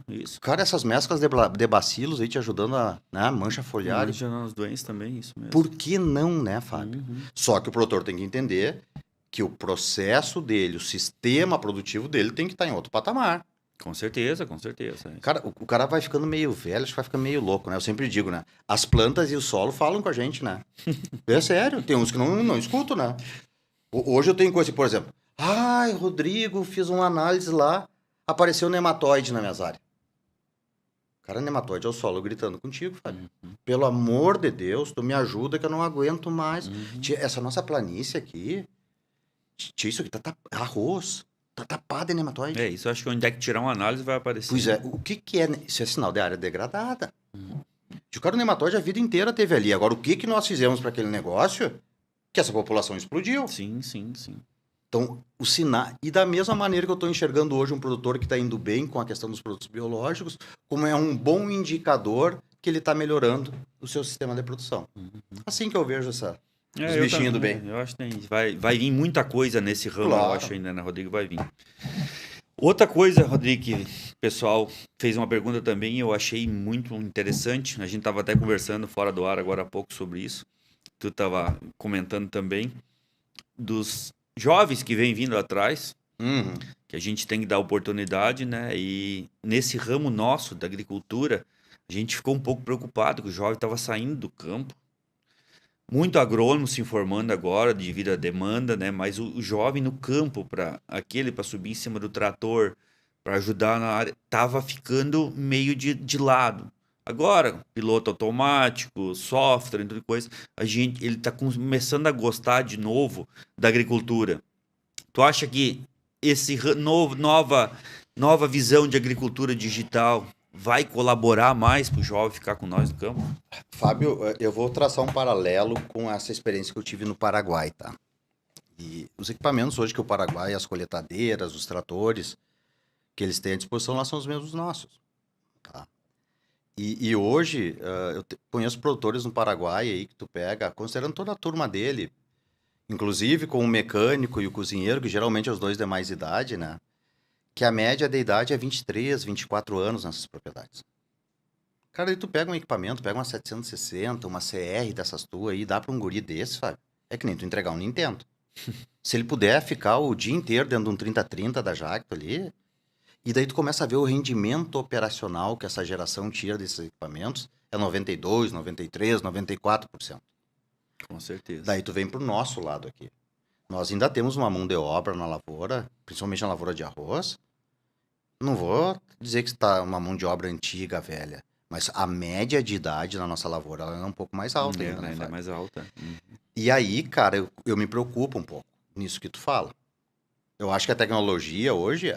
Isso. Cara, essas mesclas de bacilos aí te ajudando a, né, mancha foliar. Mancha nas doenças também, isso mesmo. Por que não, né, Fábio? Só que o produtor tem que entender que o processo dele, o sistema produtivo dele tem que estar em outro patamar. Com certeza. Cara, o cara vai ficando meio velho, acho que vai ficando meio louco, né? Eu sempre digo, né? As plantas e o solo falam com a gente, né? É sério, tem uns que não escutam, né? Hoje eu tenho coisa, por exemplo, ai, Rodrigo, fiz uma análise lá, apareceu nematóide na minhas áreas. Cara, nematóide é o solo gritando contigo, Fábio. Pelo amor de Deus, tu me ajuda que eu não aguento mais. Tia, essa nossa planície aqui, tia, isso aqui tá arroz. Tá tapado de nematóide. Isso eu acho que onde é que tirar uma análise vai aparecer. Pois é, o que é? Isso é sinal de área degradada. O cara, o nematóide a vida inteira teve ali. Agora, o que nós fizemos para aquele negócio que essa população explodiu? Sim. Então, o sinal... E da mesma maneira que eu estou enxergando hoje um produtor que está indo bem com a questão dos produtos biológicos, como é um bom indicador que ele está melhorando o seu sistema de produção. Assim que eu vejo os bichinhos do bem. Eu acho que vai vir muita coisa nesse ramo, Claro. eu acho ainda, né, Rodrigo? Vai vir. Outra coisa, Rodrigo, que o pessoal fez uma pergunta também e eu achei muito interessante. A gente estava até conversando fora do ar agora há pouco sobre isso. Tu estava comentando também dos jovens que vêm vindo atrás, que a gente tem que dar oportunidade, né? E nesse ramo nosso da agricultura, a gente ficou um pouco preocupado que o jovem estava saindo do campo. Muito agrônomo se informando agora devido à demanda, né? Mas o jovem no campo, para subir em cima do trator, para ajudar na área, tava ficando meio de lado. Agora, piloto automático, software, tudo coisa, ele está começando a gostar de novo da agricultura. Tu acha que esse nova visão de agricultura digital vai colaborar mais para o jovem ficar com nós no campo? Fábio, eu vou traçar um paralelo com essa experiência que eu tive no Paraguai, tá? E os equipamentos hoje que o Paraguai, as coletadeiras, os tratores, que eles têm à disposição lá são os mesmos nossos, tá? E hoje, eu conheço produtores no Paraguai aí que tu pega, considerando toda a turma dele, inclusive com o mecânico e o cozinheiro, que geralmente os dois de mais idade, né? Que a média de idade é 23, 24 anos nessas propriedades. Cara, aí tu pega um equipamento, pega uma 760, uma CR dessas tuas aí, dá pra um guri desse, sabe? É que nem tu entregar um Nintendo. Se ele puder ficar o dia inteiro dentro de um 3030 da Jacto ali, e daí tu começa a ver o rendimento operacional que essa geração tira desses equipamentos, é 92, 93, 94%. Com certeza. Daí tu vem pro nosso lado aqui. Nós ainda temos uma mão de obra na lavoura, principalmente na lavoura de arroz. Não vou dizer que está uma mão de obra antiga, velha, mas a média de idade na nossa lavoura ela é um pouco mais alta ainda, né, ainda é mais alta. E aí, cara, eu me preocupo um pouco nisso que tu fala. Eu acho que a tecnologia hoje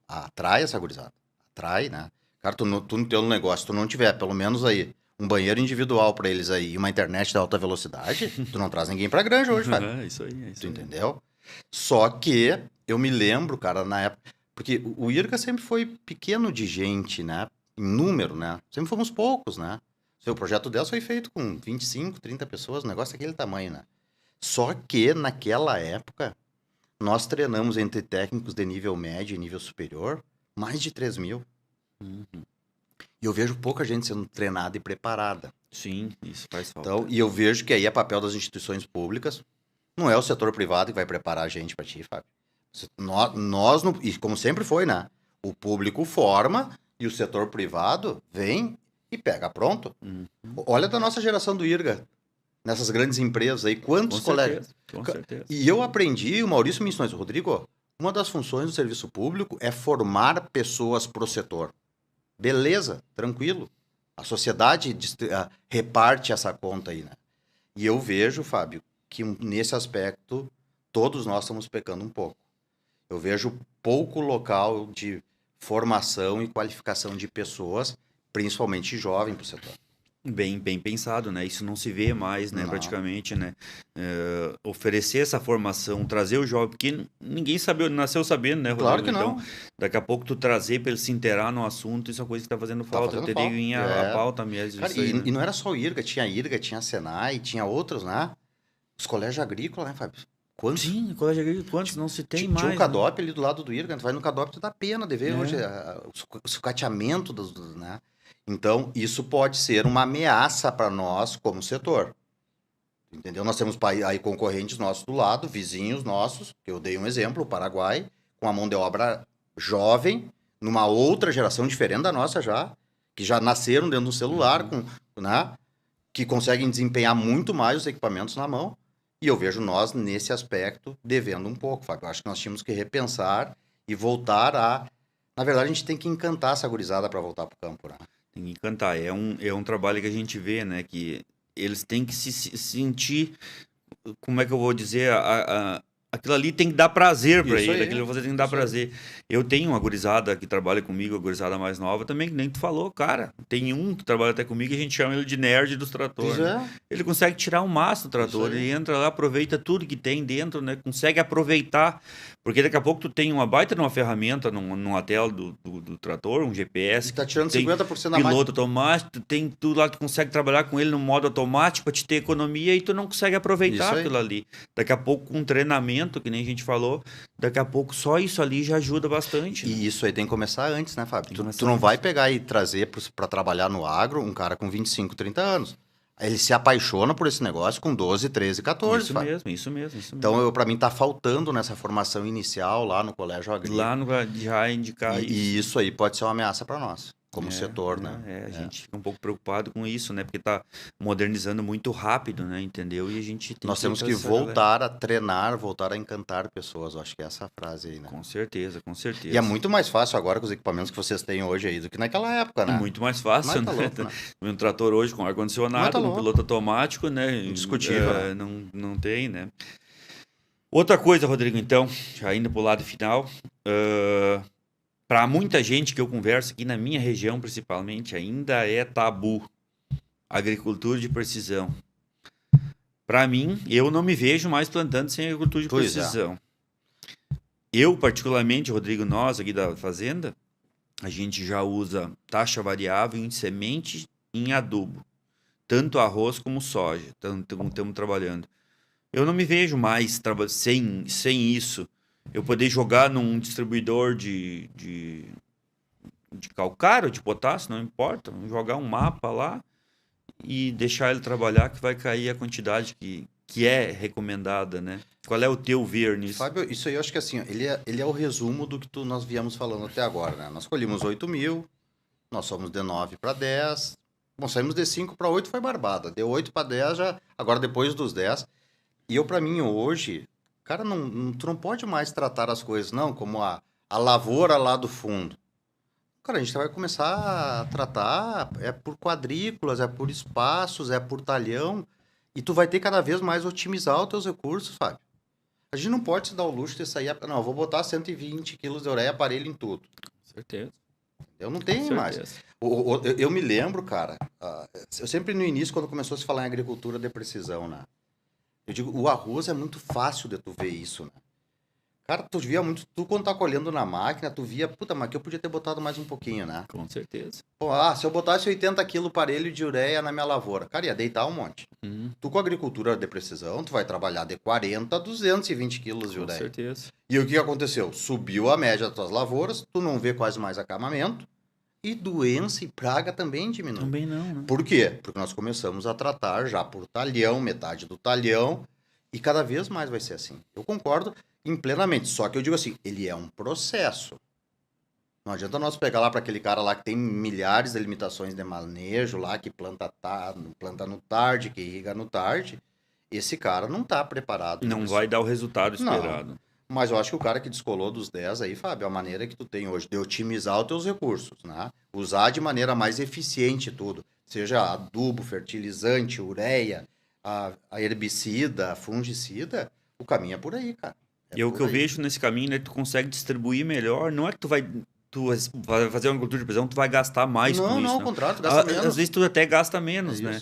atrai essa gurizada. Atrai, né? Cara, tu no teu negócio, tu não tiver pelo menos aí um banheiro individual para eles aí e uma internet de alta velocidade, tu não traz ninguém pra granja hoje, cara. É isso aí. Tu entendeu? Só que eu me lembro, cara, na época... Porque o IRCA sempre foi pequeno de gente, né? Em número, né? Sempre fomos poucos, né? O seu projeto dela foi feito com 25, 30 pessoas, um negócio daquele tamanho, né? Só que naquela época, nós treinamos entre técnicos de nível médio e nível superior mais de 3.000. E eu vejo pouca gente sendo treinada e preparada. Sim, isso faz falta. Então, e eu vejo que aí é papel das instituições públicas. Não é o setor privado que vai preparar a gente para ti, Fábio. Nós, e como sempre foi, né? O público forma e o setor privado vem e pega pronto. Olha da nossa geração do IRGA, nessas grandes empresas aí, quantos colegas... Com certeza. E eu aprendi, o Maurício me ensinou isso, Rodrigo, uma das funções do serviço público é formar pessoas pro setor. Beleza, tranquilo. A sociedade reparte essa conta aí, né? E eu vejo, Fábio, que nesse aspecto todos nós estamos pecando um pouco. Eu vejo pouco local de formação e qualificação de pessoas, principalmente jovem para o setor. Bem pensado, né? Isso não se vê mais, né? Não. Praticamente, né? Oferecer essa formação, trazer o jovem, porque ninguém nasceu sabendo, né, Rodrigo? Claro que não. Então, daqui a pouco tu trazer para ele se inteirar no assunto, isso é uma coisa que tá fazendo falta. fazendo Teria que vir a falta. pauta mesmo. Cara, Isso aí, né? e não era só o IRGA, tinha Senai, tinha outros, né? Os colégios agrícolas, né, Fábio? Quantos? Sim, colégio agrícola, quantos não se tem Tinha mais? um CADOP ali do lado do IRGA, tu vai no CADOP, tu dá pena de ver É. hoje o sucateamento né? Então, isso pode ser uma ameaça para nós como setor. Entendeu? Nós temos aí concorrentes nossos do lado, vizinhos nossos, que eu dei um exemplo, o Paraguai, com a mão de obra jovem, numa outra geração diferente da nossa já, que já nasceram dentro do celular, né? Que conseguem desempenhar muito mais os equipamentos na mão. E eu vejo nós, nesse aspecto, devendo um pouco, Fábio. Eu acho que nós tínhamos que repensar e voltar a... Na verdade, a gente tem que encantar essa gurizada para voltar para o campo, né? Tem que encantar. É um trabalho que a gente vê, né? Que eles têm que se sentir, como é que eu vou dizer, aquilo ali tem que dar prazer para ele, aquilo você tem que dar prazer. Eu tenho uma gurizada que trabalha comigo, a gurizada mais nova também, que nem tu falou, cara. Tem um que trabalha até comigo e a gente chama ele de nerd dos tratores. Né? Ele consegue tirar um maço do trator, ele entra lá, aproveita tudo que tem dentro, né? Consegue aproveitar, porque daqui a pouco tu tem uma baita numa ferramenta, numa tela do trator, um GPS. E tá tirando 50% da máquina. Piloto automático, tu tem tudo lá, tu consegue trabalhar com ele no modo automático para te ter economia e tu não consegue aproveitar aquilo ali. Daqui a pouco com um treinamento, que nem a gente falou, daqui a pouco só isso ali já ajuda bastante. Né? E isso aí tem que começar antes, né, Fábio? Tu não vai pegar e trazer para trabalhar no agro um cara com 25, 30 anos. Ele se apaixona por esse negócio com 12, 13, 14. Isso mesmo. Então, para mim, tá faltando nessa formação inicial lá no colégio agrícola. Lá no já indicar isso. E isso aí pode ser uma ameaça para nós, como setor, né? A gente fica um pouco preocupado com isso, né? Porque tá modernizando muito rápido, né? Entendeu? E a gente tem Nós temos que voltar a treinar, voltar a encantar pessoas. Eu acho que é essa frase aí, né? Com certeza. E é muito mais fácil agora com os equipamentos que vocês têm hoje aí do que naquela época, né? Muito mais fácil, né? Louco, né? Um trator hoje com ar-condicionado, um piloto automático, né? Indiscutível, né? Não tem, né? Outra coisa, Rodrigo, então, já indo pro lado final, para muita gente que eu converso aqui na minha região, principalmente, ainda é tabu agricultura de precisão. Para mim, eu não me vejo mais plantando sem agricultura de precisão. Eu, particularmente, Rodrigo, nós aqui da fazenda, a gente já usa taxa variável em semente e em adubo. Tanto arroz como soja. Estamos trabalhando. Eu não me vejo mais sem isso. Eu poder jogar num distribuidor de calcário, de potássio, não importa. Jogar um mapa lá e deixar ele trabalhar, que vai cair a quantidade que é recomendada, né? Qual é o teu ver nisso? Fábio, isso aí eu acho que assim, ele é o resumo do que nós viemos falando até agora, né? Nós colhimos 8 mil, nós somos de 9 para 10, bom, saímos de 5 para 8, foi barbada, de 8 para 10 já, agora depois dos 10, e para mim hoje, cara, tu não pode mais tratar as coisas, não, como a lavoura lá do fundo. Cara, a gente vai começar a tratar, é por quadrículas, é por espaços, é por talhão, e tu vai ter cada vez mais otimizar os teus recursos, Fábio. A gente não pode se dar o luxo de sair... Não, eu vou botar 120 quilos de ureia aparelho em tudo. Com certeza. Eu não tenho mais. Eu me lembro, cara, eu sempre no início, quando começou a se falar em agricultura de precisão, né? Eu digo, o arroz é muito fácil de tu ver isso, né? Cara, tu via muito... Tu, quando tá colhendo na máquina, tu via... Puta, mas que eu podia ter botado mais um pouquinho, né? Com certeza. Pô, se eu botasse 80 quilos parelho de ureia na minha lavoura, cara, ia deitar um monte. Tu com agricultura de precisão, tu vai trabalhar de 40 a 220 quilos de ureia. Com certeza. E o que aconteceu? Subiu a média das tuas lavouras, tu não vê quase mais acamamento, e doença e praga também diminui. Também não, né? Por quê? Porque nós começamos a tratar já por talhão, metade do talhão, e cada vez mais vai ser assim. Eu concordo em plenamente, só que eu digo assim, ele é um processo. Não adianta nós pegar lá para aquele cara lá que tem milhares de limitações de manejo lá, que planta no tarde, que irriga no tarde. Esse cara não tá preparado. Não vai dar o resultado esperado. Não. Mas eu acho que o cara que descolou dos 10 aí, Fábio, a maneira que tu tem hoje de otimizar os teus recursos, né? Usar de maneira mais eficiente tudo. Seja adubo, fertilizante, ureia, a herbicida, a fungicida, o caminho é por aí, cara. E o que eu vejo nesse caminho, né? Tu consegue distribuir melhor. Não é que tu vai fazer uma agricultura de precisão, tu vai gastar mais com isso. Não, ao contrário, tu gasta menos. Às vezes tu até gasta menos, né?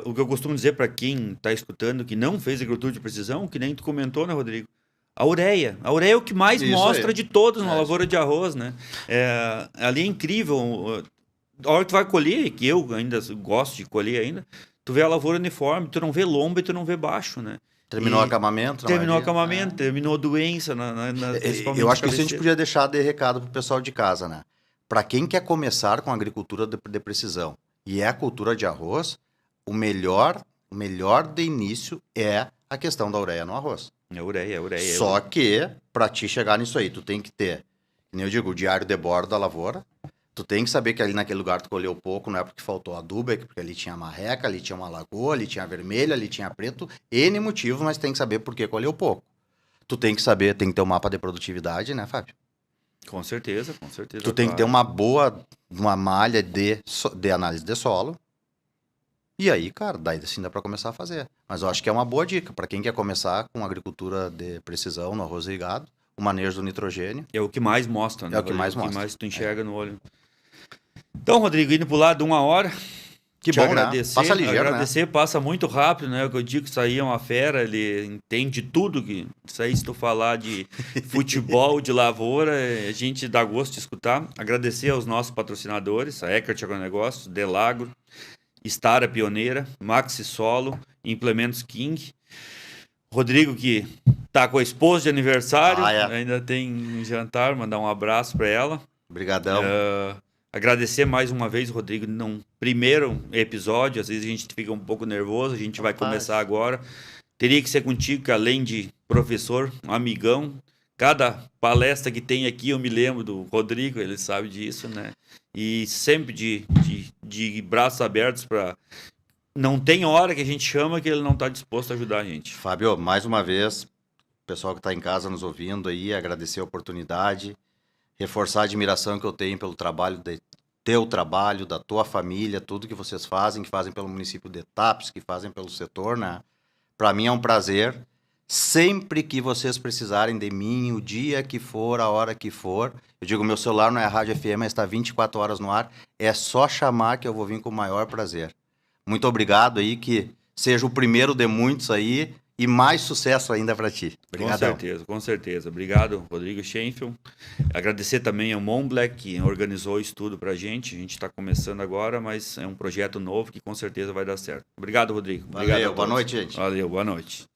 O que eu costumo dizer para quem está escutando que não fez agricultura de precisão, que nem tu comentou, né, Rodrigo? A ureia. A ureia é o que mais mostra de todos numa lavoura de arroz, né? Ali é incrível. A hora que tu vai colher, que eu ainda gosto de colher ainda, tu vê a lavoura uniforme, tu não vê lomba e tu não vê baixo, né? Terminou o acamamento. Terminou o acamamento, terminou a doença. Eu acho que isso a gente podia deixar de recado pro pessoal de casa, né? Para quem quer começar com a agricultura de precisão e é a cultura de arroz, o melhor de início é a questão da ureia no arroz. É ureia. Só que, para ti chegar nisso aí, tu tem que ter, como eu digo, o diário de bordo da lavoura. Tu tem que saber que ali naquele lugar tu colheu pouco, não é porque faltou adubo, é porque ali tinha marreca, ali tinha uma lagoa, ali tinha vermelho, ali tinha preto, N motivos, mas tem que saber por que colheu pouco. Tu tem que saber, tem que ter um mapa de produtividade, né, Fábio? Com certeza. Tu tem que ter uma malha de análise de solo. E aí, cara, daí sim dá pra começar a fazer. Mas eu acho que é uma boa dica para quem quer começar com agricultura de precisão no arroz irrigado, o manejo do nitrogênio. É o que mais mostra, né? É o que mais mostra. O que mais tu enxerga no olho. Então, Rodrigo, indo pro lado de 1 hora. Que bom, agradecer, né? Passa ligeiro, agradecer, passa muito rápido, né? Eu digo que isso aí é uma fera, ele entende tudo. Isso aí, se tu falar de futebol, de lavoura, a gente dá gosto de escutar. Agradecer aos nossos patrocinadores, a Eckert Agronegócios, Delagro, Stara Pioneira, Maxi Solo, Implementos King. Rodrigo, que tá com a esposa de aniversário, ainda tem um jantar, mandar um abraço para ela. Obrigadão. Agradecer mais uma vez, Rodrigo, num primeiro episódio. Às vezes a gente fica um pouco nervoso, a gente vai começar agora. Teria que ser contigo, que além de professor, um amigão. Cada palestra que tem aqui eu me lembro do Rodrigo, ele sabe disso, né? E sempre de braços abertos para... Não tem hora que a gente chama que ele não está disposto a ajudar a gente. Fábio, mais uma vez, o pessoal que está em casa nos ouvindo aí, agradecer a oportunidade, reforçar a admiração que eu tenho pelo trabalho, teu trabalho, da tua família, tudo que vocês fazem, que fazem pelo município de Taps, que fazem pelo setor, né? Para mim é um prazer. Sempre que vocês precisarem de mim, o dia que for, a hora que for, eu digo, meu celular não é rádio FM, mas está 24 horas no ar, é só chamar que eu vou vir com o maior prazer. Muito obrigado aí, que seja o primeiro de muitos aí e mais sucesso ainda para ti. Obrigadão. Com certeza. Obrigado, Rodrigo Schenfeld. Agradecer também ao Monblack, que organizou isso tudo para a gente está começando agora, mas é um projeto novo que com certeza vai dar certo. Obrigado, Rodrigo. Valeu, boa noite, gente. Valeu, boa noite.